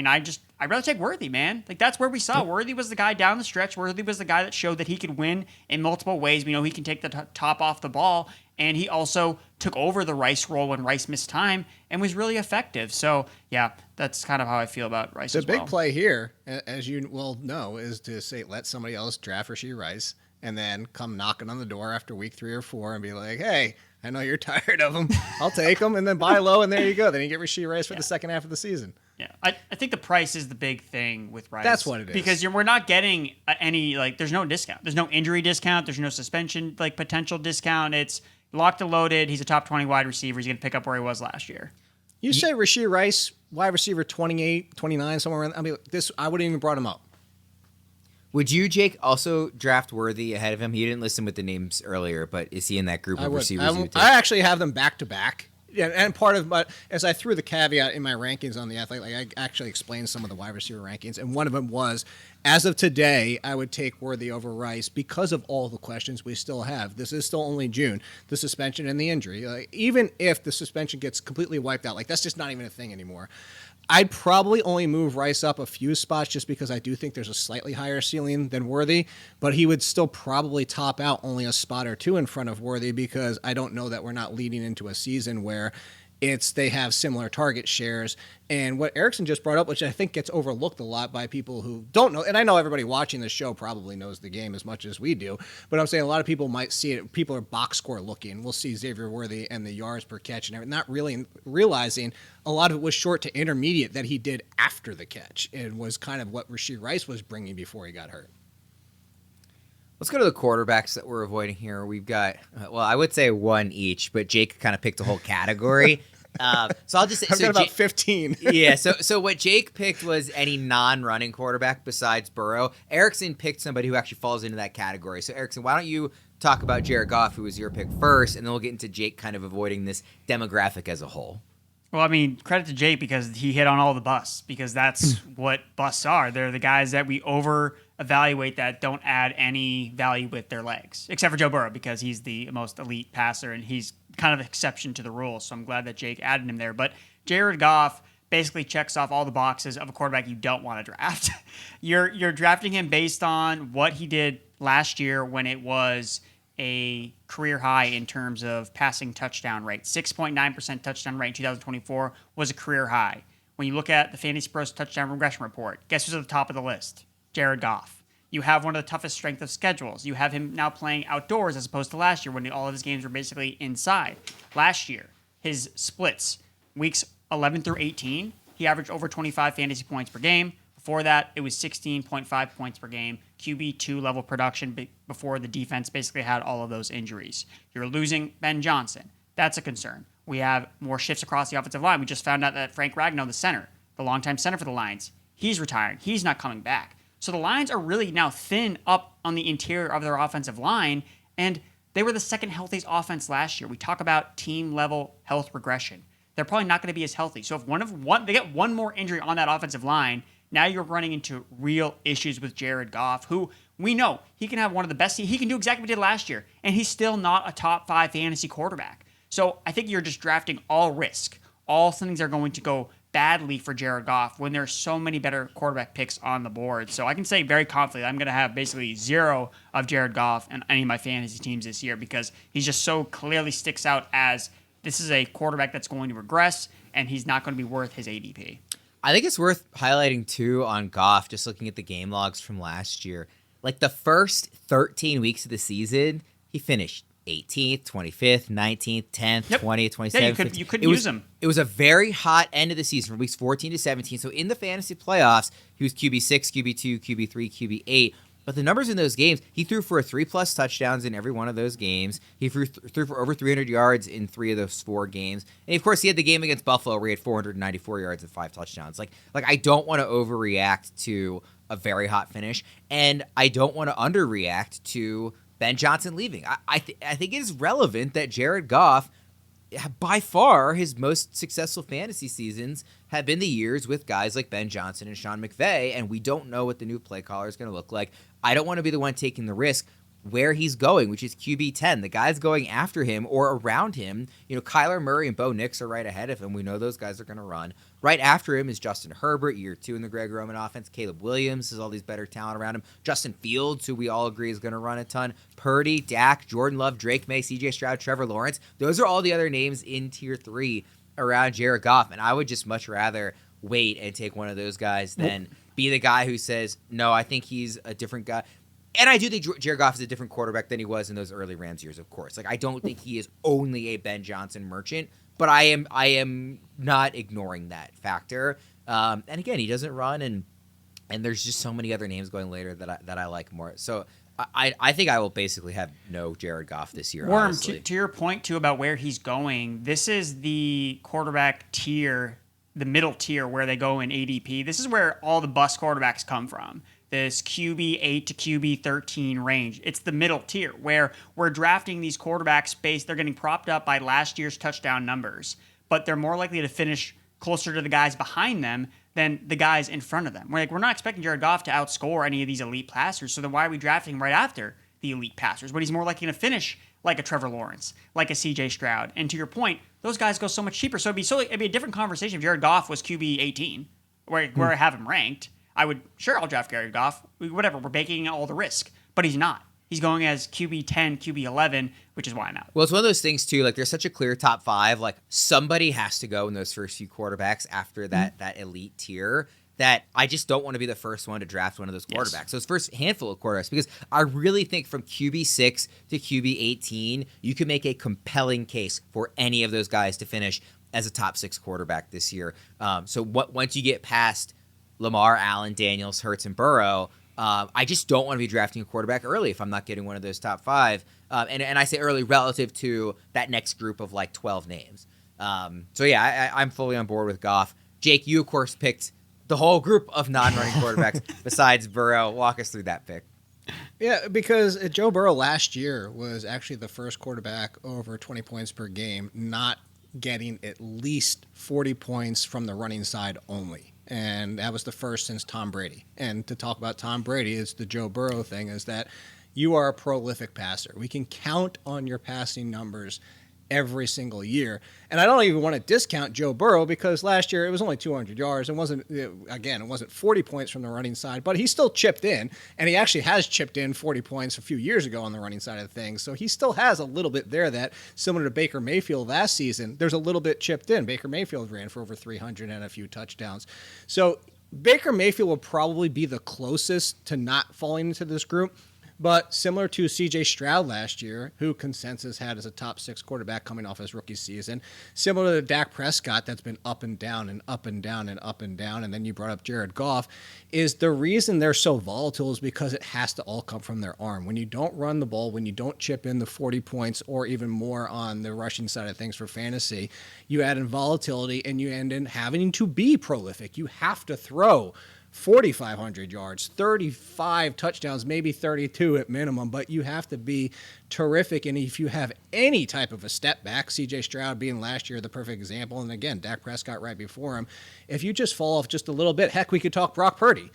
I'd rather take Worthy, man. Like that's where we saw Worthy was the guy down the stretch. Worthy was the guy that showed that he could win in multiple ways. We know he can take the top off the ball, and he also took over the Rice role when Rice missed time and was really effective. So yeah, that's kind of how I feel about Rice. The big play here, as you well know, is to say let somebody else draft Rashee Rice and then come knocking on the door after week 3 or 4 and be like, hey, I know you're tired of him. I'll take him, and then buy low, and there you go. Then you get Rashee Rice for the second half of the season. Yeah, I think the price is the big thing with Rice. That's what it is. Because we're not getting any, there's no discount. There's no injury discount. There's no suspension, potential discount. It's locked and loaded. He's a top 20 wide receiver. He's going to pick up where he was last year. You say Rashee Rice, wide receiver 28, 29, somewhere around. I wouldn't even brought him up. Would you, Jake, also draft Worthy ahead of him? He didn't listen with the names earlier, but is he in that group of receivers? I actually have them back to back. Yeah, and part of as I threw the caveat in my rankings on the Athletic, I actually explained some of the wide receiver rankings, and one of them was, as of today, I would take Worthy over Rice because of all the questions we still have. This is still only June, the suspension and the injury. Even if the suspension gets completely wiped out, that's just not even a thing anymore. I'd probably only move Rice up a few spots just because I do think there's a slightly higher ceiling than Worthy, but he would still probably top out only a spot or 2 in front of Worthy because I don't know that we're not leading into a season where It's they have similar target shares. And what Erickson just brought up, which I think gets overlooked a lot by people who don't know, and I know everybody watching this show probably knows the game as much as we do, but I'm saying a lot of people might see it. People are box score looking. We'll see Xavier Worthy and the yards per catch and everything, not really realizing a lot of it was short to intermediate that he did after the catch and was kind of what Rashee Rice was bringing before he got hurt. Let's go to the quarterbacks that we're avoiding here. We've got, well, I would say one each, but Jake kind of picked a whole category. So I'll just say, I've got about 15. Yeah. So what Jake picked was any non-running quarterback besides Burrow. Erickson picked somebody who actually falls into that category. So Erickson, why don't you talk about Jared Goff, who was your pick first, and then we'll get into Jake kind of avoiding this demographic as a whole. Well, I mean, credit to Jake because he hit on all the busts, because that's what busts are. They're the guys that we over-evaluate that don't add any value with their legs, except for Joe Burrow because he's the most elite passer and he's kind of an exception to the rule. So I'm glad that Jake added him there. But Jared Goff basically checks off all the boxes of a quarterback you don't want to draft. You're drafting him based on what he did last year when it was a career high in terms of passing touchdown rate. 6.9% touchdown rate in 2024 was a career high. When you look at the Fantasy Pros touchdown regression report, guess who's at the top of the list? Jared Goff. You have one of the toughest strength of schedules. You have him now playing outdoors as opposed to last year when all of his games were basically inside. Last year, his splits, weeks 11 through 18, he averaged over 25 fantasy points per game. Before that, it was 16.5 points per game, QB2 level production before the defense basically had all of those injuries. You're losing Ben Johnson. That's a concern. We have more shifts across the offensive line. We just found out that Frank Ragnow, the center, the longtime center for the Lions, he's retiring. He's not coming back. So the Lions are really now thin up on the interior of their offensive line, and they were the second healthiest offense last year. We talk about team-level health regression. They're probably not going to be as healthy. So if they get one more injury on that offensive line, now you're running into real issues with Jared Goff, who we know he can have one of the best. He can do exactly what he did last year, and he's still not a top 5 fantasy quarterback. So I think you're just drafting all risk. All things are going to go badly for Jared Goff when there's so many better quarterback picks on the board. So I can say very confidently I'm going to have basically 0 of Jared Goff in any of my fantasy teams this year because he just so clearly sticks out as this is a quarterback that's going to regress, and he's not going to be worth his ADP. I think it's worth highlighting, too, on Goff, just looking at the game logs from last year. Like, the first 13 weeks of the season, he finished 18th, 25th, 19th, 10th, 20th, 27th. Yeah, you couldn't use him. It was a very hot end of the season from weeks 14 to 17. So, in the fantasy playoffs, he was QB6, QB2, QB3, QB8. But the numbers in those games, he threw for 3+ touchdowns in every one of those games. He threw for over 300 yards in 3 of those 4 games. And, of course, he had the game against Buffalo where he had 494 yards and 5 touchdowns. Like I don't want to overreact to a very hot finish, and I don't want to underreact to Ben Johnson leaving. I think it is relevant that Jared Goff, by far, his most successful fantasy seasons have been the years with guys like Ben Johnson and Sean McVay, and we don't know what the new play caller is going to look like. I don't want to be the one taking the risk where he's going, which is QB 10. The guys going after him or around him, Kyler Murray and Bo Nix are right ahead of him. We know those guys are going to run. Right after him is Justin Herbert, year 2 in the Greg Roman offense. Caleb Williams has all these better talent around him. Justin Fields, who we all agree is going to run a ton. Purdy, Dak, Jordan Love, Drake May, CJ Stroud, Trevor Lawrence. Those are all the other names in tier 3 around Jared Goff, and I would just much rather wait and take one of those guys than be the guy who says, no, I think he's a different guy. And I do think Jared Goff is a different quarterback than he was in those early Rams years, of course. Like, I don't think he is only a Ben Johnson merchant, but I am not ignoring that factor. And again, he doesn't run, and there's just so many other names going later that I like more. So I think I will basically have no Jared Goff this year. Worm, to your point too about where he's going, this is the quarterback tier, the middle tier where they go in ADP. This is where all the bust quarterbacks come from. This QB 8 to QB 13 range. It's the middle tier where we're drafting these quarterbacks based, they're getting propped up by last year's touchdown numbers, but they're more likely to finish closer to the guys behind them than the guys in front of them. We're not expecting Jared Goff to outscore any of these elite passers, so then why are we drafting him right after the elite passers? But he's more likely to finish like a Trevor Lawrence, like a CJ Stroud. And to your point, those guys go so much cheaper. So it'd be a different conversation if Jared Goff was QB 18, where I have him ranked. I'll draft Jared Goff. Whatever, we're baking in all the risk. But he's not. He's going as QB 10, QB 11, which is why I'm out. Well, it's one of those things too. Like, there's such a clear top 5. Like, somebody has to go in those first few quarterbacks after that elite tier. That I just don't want to be the first one to draft one of those quarterbacks. Yes. Those first handful of quarterbacks, because I really think from QB 6 to QB 18, you can make a compelling case for any of those guys to finish as a top 6 quarterback this year. So once you get past Lamar, Allen, Daniels, Hurts, and Burrow, I just don't want to be drafting a quarterback early if I'm not getting one of those top 5. And I say early relative to that next group of like 12 names. So yeah, I'm fully on board with Goff. Jake, you of course picked the whole group of non-running quarterbacks besides Burrow. Walk us through that pick. Yeah, because Joe Burrow last year was actually the first quarterback over 20 points per game, not getting at least 40 points from the running side only. And that was the first since Tom Brady. And to talk about Tom Brady is the Joe Burrow thing, is that you are a prolific passer. We can count on your passing numbers every single year. And I don't even want to discount Joe Burrow, because last year it was only 200 yards. It wasn't 40 points from the running side, but he still chipped in, and he actually has chipped in 40 points a few years ago on the running side of things. So he still has a little bit there that, similar to Baker Mayfield last season, there's a little bit chipped in. Baker Mayfield ran for over 300 and a few touchdowns. So Baker Mayfield will probably be the closest to not falling into this group. But similar to C.J. Stroud last year, who consensus had as a top 6 quarterback coming off his rookie season, similar to Dak Prescott, that's been up and down and up and down and up and down, and then you brought up Jared Goff, is the reason they're so volatile is because it has to all come from their arm. When you don't run the ball, when you don't chip in the 40 points or even more on the rushing side of things for fantasy, you add in volatility and you end in having to be prolific. You have to throw 4,500 yards, 35 touchdowns, maybe 32 at minimum, but you have to be terrific. And if you have any type of a step back, C.J. Stroud being last year the perfect example, and again, Dak Prescott right before him, if you just fall off just a little bit, heck, we could talk Brock Purdy.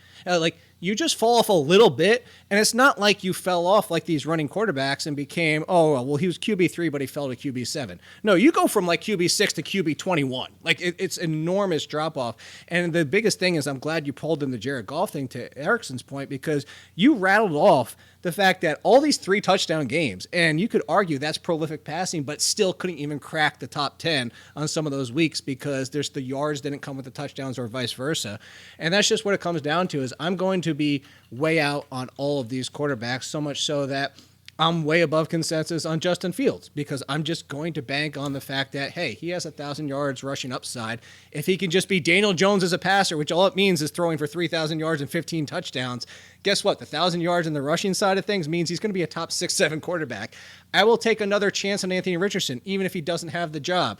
You just fall off a little bit, and it's not like you fell off like these running quarterbacks and became, he was QB3, but he fell to QB7. No, you go from like QB6 to QB21. It's enormous drop-off. And the biggest thing is, I'm glad you pulled in the Jared Goff thing to Erickson's point, because you rattled off the fact that all these 3 touchdown games, and you could argue that's prolific passing, but still couldn't even crack the top 10 on some of those weeks because there's the yards didn't come with the touchdowns or vice versa. And that's just what it comes down to, is I'm going to be way out on all of these quarterbacks, so much so that I'm way above consensus on Justin Fields, because I'm just going to bank on the fact that, hey, he has 1,000 yards rushing upside. If he can just be Daniel Jones as a passer, which all it means is throwing for 3,000 yards and 15 touchdowns, guess what? The 1,000 yards in the rushing side of things means he's going to be a top 6-7 quarterback. I will take another chance on Anthony Richardson, even if he doesn't have the job.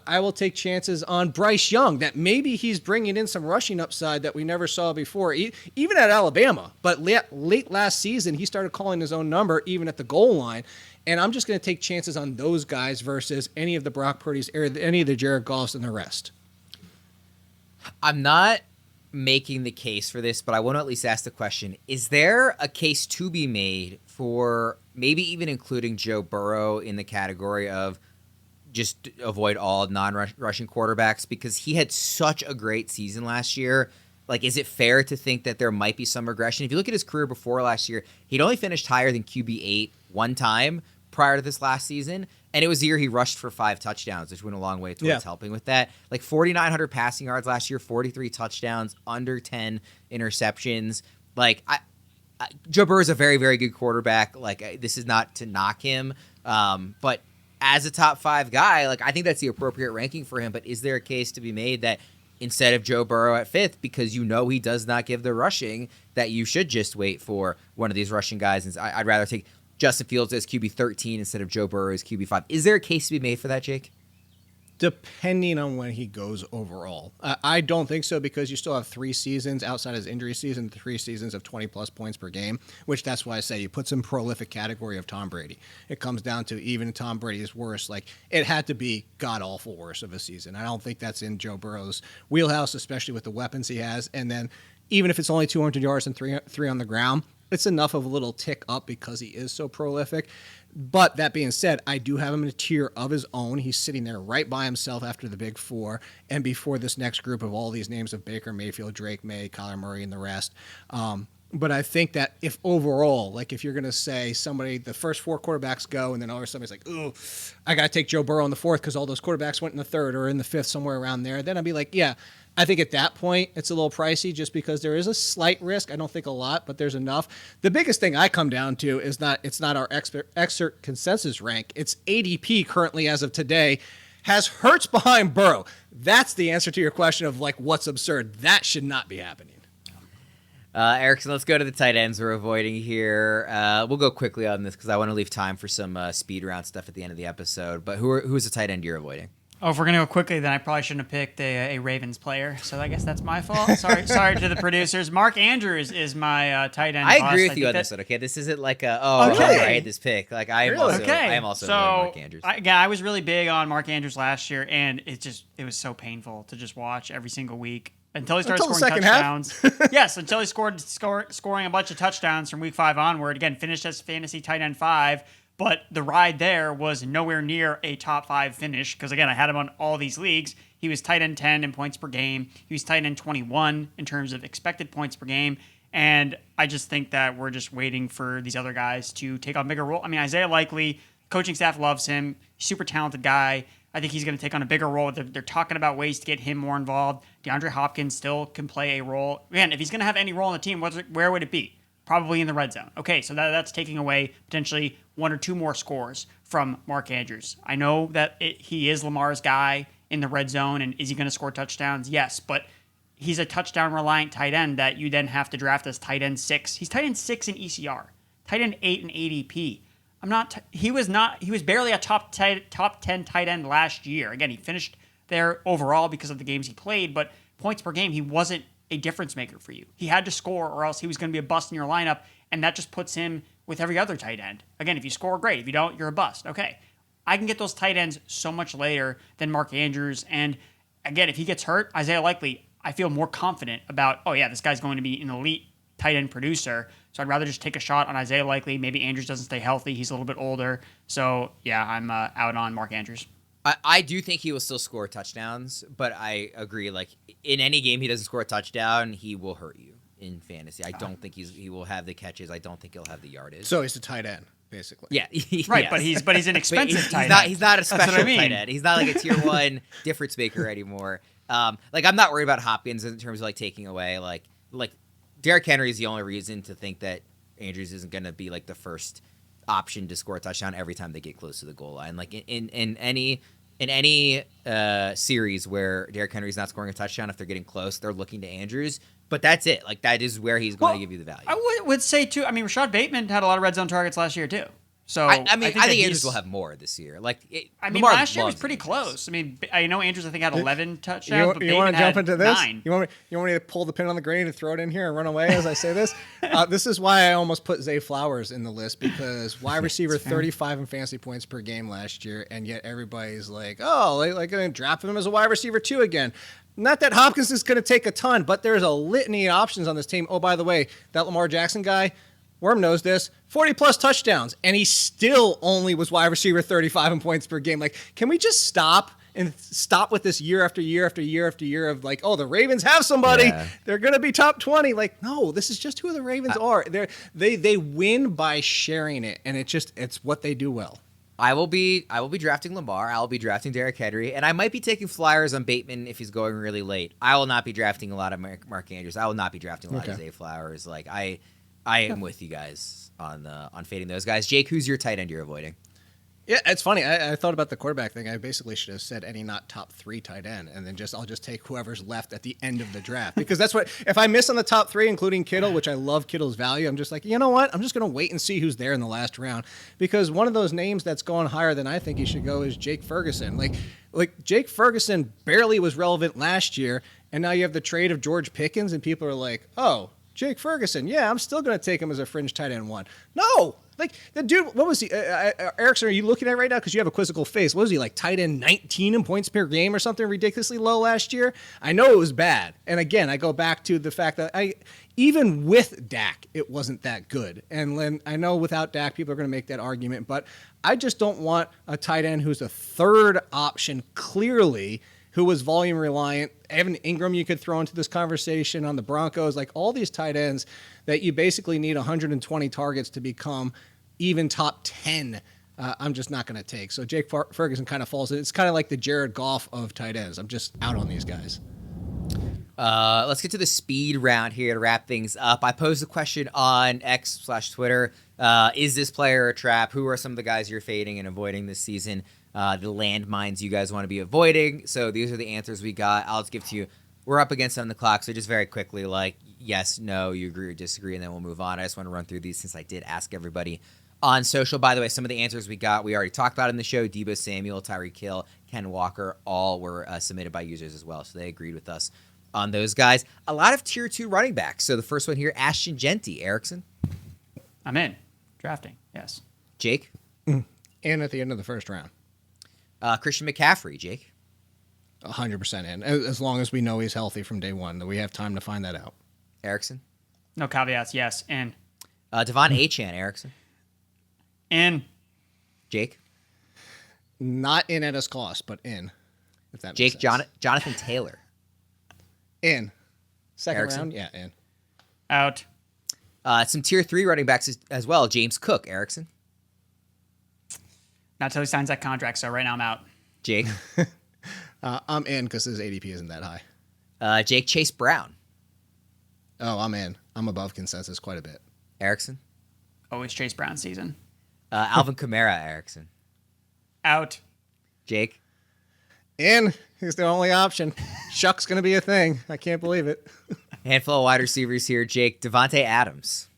I will take chances on Bryce Young, that maybe he's bringing in some rushing upside that we never saw before, even at Alabama. But late last season, he started calling his own number, even at the goal line. And I'm just going to take chances on those guys versus any of the Brock Purdy's or any of the Jared Goffs and the rest. I'm not making the case for this, but I want to at least ask the question: is there a case to be made for maybe even including Joe Burrow in the category of just avoid all non-rushing quarterbacks, because he had such a great season last year? Like, is it fair to think that there might be some regression? If you look at his career before last year, he'd only finished higher than QB8 one time prior to this last season, and it was the year he rushed for 5 touchdowns, which went a long way towards helping with that. Like 4,900 passing yards last year, 43 touchdowns, under 10 interceptions. Like, Joe Burrow is a very, very good quarterback. Like, this is not to knock him, but as a top 5 guy, like, I think that's the appropriate ranking for him. But is there a case to be made that instead of Joe Burrow at 5th, because you know he does not give the rushing, that you should just wait for one of these rushing guys? And I'd rather take Justin Fields as QB 13 instead of Joe Burrow as QB 5. Is there a case to be made for that, Jake? Depending on when he goes overall. I don't think so, because you still have 3 seasons outside his injury season, 3 seasons of 20-plus points per game, which that's why I say you put some prolific category of Tom Brady. It comes down to even Tom Brady's worst. Like, it had to be god-awful worse of a season. I don't think that's in Joe Burrow's wheelhouse, especially with the weapons he has. And then even if it's only 200 yards and 3 on the ground, it's enough of a little tick up because he is so prolific. But that being said, I do have him in a tier of his own. He's sitting there right by himself after the big 4 and before this next group of all these names of Baker Mayfield, Drake May, Kyler Murray, and the rest. But I think that if overall, like if you're going to say somebody, the first 4 quarterbacks go, and then all of a sudden somebody's like, ooh, I got to take Joe Burrow in the 4th because all those quarterbacks went in the 3rd or in the 5th, somewhere around there, then I'd be like, yeah, I think at that point it's a little pricey just because there is a slight risk. I don't think a lot, but there's enough. The biggest thing I come down to is it's not our excerpt consensus rank. It's ADP currently as of today has Hurts behind Burrow. That's the answer to your question of like what's absurd. That should not be happening. Erickson, let's go to the tight ends we're avoiding here. We'll go quickly on this because I want to leave time for some speed round stuff at the end of the episode. But who's the tight end you're avoiding? Oh, if we're gonna go quickly, then I probably shouldn't have picked a Ravens player. So I guess that's my fault. Sorry to the producers. Mark Andrews is my tight end. I agree with you on this one. Okay, this isn't like I hate this pick. Like I am also avoiding Mark Andrews. I was really big on Mark Andrews last year, and it was so painful to just watch every single week. Until he started scoring touchdowns. Yes, until he scoring a bunch of touchdowns from week 5 onward. Again, finished as fantasy tight end 5, but the ride there was nowhere near a top 5 finish because, again, I had him on all these leagues. He was tight end 10 in points per game. He was tight end 21 in terms of expected points per game. And I just think that we're just waiting for these other guys to take on bigger role. I mean, Isaiah Likely, coaching staff loves him. Super talented guy. I think he's going to take on a bigger role. They're talking about ways to get him more involved. DeAndre Hopkins still can play a role. Again, if he's going to have any role on the team, where would it be? Probably in the red zone. Okay, so that's taking away potentially 1 or 2 more scores from Mark Andrews. I know that he is Lamar's guy in the red zone, and is he going to score touchdowns? Yes, but he's a touchdown-reliant tight end that you then have to draft as tight end 6. He's tight end 6 in ECR, tight end 8 in ADP. He was barely a top 10 tight end last year. Again, he finished there overall because of the games he played, but points per game, he wasn't a difference maker for you. He had to score or else he was going to be a bust in your lineup, and that just puts him with every other tight end. Again, if you score, great. If you don't, you're a bust. Okay. I can get those tight ends so much later than Mark Andrews, and again, if he gets hurt, Isaiah Likely, I feel more confident about, oh yeah, this guy's going to be an elite tight end producer. So I'd rather just take a shot on Isaiah Likely. Maybe Andrews doesn't stay healthy. He's a little bit older. So, yeah, I'm out on Mark Andrews. I do think he will still score touchdowns, but I agree. Like, in any game he doesn't score a touchdown, he will hurt you in fantasy. I don't think he will have the catches. I don't think he'll have the yardage. So he's a tight end, basically. Yeah. Right, yes. but he's an expensive tight end. He's not a special tight end. He's not like a tier 1 difference maker anymore. Like, I'm not worried about Hopkins in terms of, like, taking away, like Derrick Henry is the only reason to think that Andrews isn't going to be like the first option to score a touchdown every time they get close to the goal line. Like in any series where Derrick Henry's not scoring a touchdown, if they're getting close, they're looking to Andrews. But that's it. Like that is where he's going to give you the value. I would say too. I mean, Rashad Bateman had a lot of red zone targets last year too. So I think Andrews will have more this year. Like last year was pretty close. I mean, I know Andrews I think had 11 touchdowns. You want to jump into this? 9. You want me to pull the pin on the grain and throw it in here and run away as I say this? This is why I almost put Zay Flowers in the list because wide receiver 35 in fantasy points per game last year, and yet everybody's like, oh, like going to draft him as a wide receiver 2 again. Not that Hopkins is going to take a ton, but there's a litany of options on this team. Oh, by the way, that Lamar Jackson guy. Worm knows this, 40-plus touchdowns, and he still only was wide receiver 35 in points per game. Like, can we just stop with this year after year after year after year of like, oh, the Ravens have somebody. Yeah. They're going to be top 20. Like, no, this is just who the Ravens are. They win by sharing it, and it's what they do well. I will be drafting Lamar. I'll be drafting Derrick Henry, and I might be taking flyers on Bateman if he's going really late. I will not be drafting a lot of Mark Andrews. I will not be drafting a lot of Zay Flowers. Like, I am with you guys on fading those guys. Jake, who's your tight end you're avoiding? Yeah, it's funny. I thought about the quarterback thing. I basically should have said any not top 3 tight end, and then I'll just take whoever's left at the end of the draft because that's what if I miss on the top 3, including Kittle, which I love Kittle's value. I'm just like, you know what? I'm just going to wait and see who's there in the last round because one of those names that's going higher than I think he should go is Jake Ferguson. Like Jake Ferguson barely was relevant last year, and now you have the trade of George Pickens, and people are like, oh. Jake Ferguson, yeah, I'm still going to take him as a fringe tight end 1. No, like the dude, what was he? Erickson, are you looking at it right now? Because you have a quizzical face. What was he, like tight end 19 in points per game or something ridiculously low last year? I know it was bad. And again, I go back to the fact that even with Dak, it wasn't that good. And I know without Dak, people are going to make that argument, but I just don't want a tight end who's a third option clearly who was volume reliant. Evan Ingram you could throw into this conversation on the Broncos. Like all these tight ends that you basically need 120 targets to become even top 10. I'm just not going to take. So Jake Ferguson kind of falls. It's kind of like the Jared Goff of tight ends. I'm just out on these guys. Let's get to the speed round here to wrap things up. I posed a question on X/Twitter. Is this player a trap? Who are some of the guys you're fading and avoiding this season? The landmines you guys want to be avoiding. So these are the answers we got. I'll just give to you. We're up against on the clock, so just very quickly, like, yes, no, you agree or disagree, and then we'll move on. I just want to run through these since I did ask everybody on social. By the way, some of the answers we got, we already talked about in the show. Deebo Samuel, Tyreek Hill, Ken Walker, all were submitted by users as well, so they agreed with us on those guys. A lot of tier 2 running backs. So the first one here, Ashton Genty. Erickson? I'm in. Drafting, yes. Jake? And at the end of the first round. Christian McCaffrey. Jake? 100% in, as long as we know he's healthy from day one. That we have time to find that out. Erickson? No caveats, yes. In. Devon Achane. Erickson? In. Jake? Not in at his cost, but in. If that Jake, makes sense. Jonathan Taylor. In. Second Erickson? round? Yeah, in. Out. Some tier 3 running backs as well. James Cook. Erickson? Not till he signs that contract, so right now I'm out. Jake? I'm in because his ADP isn't that high. Jake, Chase Brown. Oh, I'm in. I'm above consensus quite a bit. Erickson? Always Chase Brown season. Alvin Kamara. Erickson? Out. Jake? In. He's the only option. Shuck's going to be a thing. I can't believe it. Handful of wide receivers here. Jake, Devontae Adams.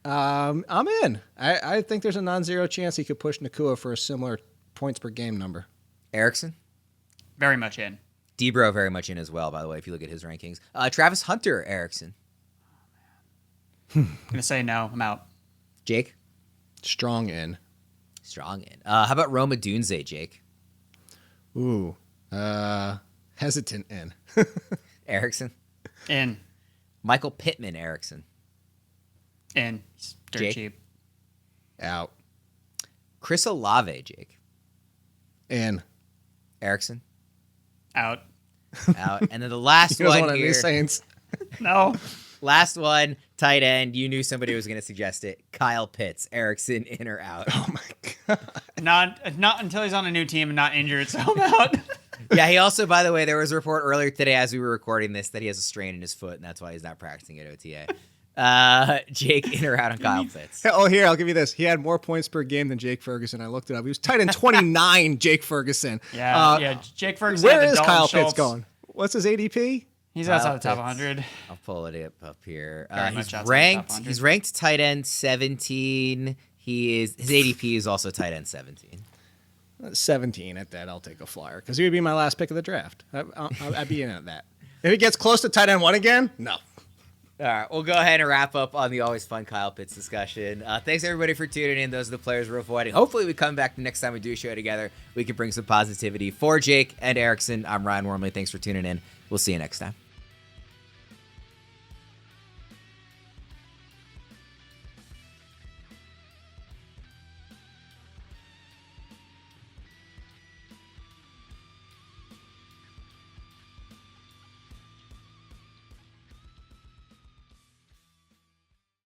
I'm in. I think there's a non-zero chance he could push Nakua for a similar points per game number. Erickson? Very much in. Deebo very much in as well, by the way, if you look at his rankings. Travis Hunter. Erickson? I'm going to say no. I'm out. Jake? Strong in. Strong in. How about Roma Dunze, Jake? Ooh. Hesitant in. Erickson? In. Michael Pittman. Erickson? In. He's dirt Jake? cheap. Out. Chris Olave, Jake? In. Erickson? Out. Out. And then the last He was one one of here. these Saints. No. Last one, tight end. You knew somebody was going to suggest it. Kyle Pitts. Erickson, in or out? Oh my god. Not until he's on a new team and not injured, so I'm out. Yeah, he also, by the way, there was a report earlier today as we were recording this that he has a strain in his foot, and that's why he's not practicing at OTA. Jake, in or out on Kyle Pitts? Oh, here, I'll give you this. He had more points per game than Jake Ferguson. I looked it up. He was tight end 29, Jake Ferguson. Yeah, Jake Ferguson. Where had the is Dalton Kyle Schultz. Pitts going? What's his ADP? He's Kyle outside the top Pitts. 100. I'll pull it up here. Very much He's outside the ranked. top 100. He's ranked tight end 17. His ADP is also tight end 17. 17 at that. I'll take a flyer because he would be my last pick of the draft. I'd be in at that. If he gets close to tight end 1 again, no. All right, we'll go ahead and wrap up on the always fun Kyle Pitts discussion. Thanks everybody for tuning in. Those are the players we're avoiding. Hopefully we come back the next time we do a show together. We can bring some positivity for Jake and Erickson. I'm Ryan Wormeli. Thanks for tuning in. We'll see you next time.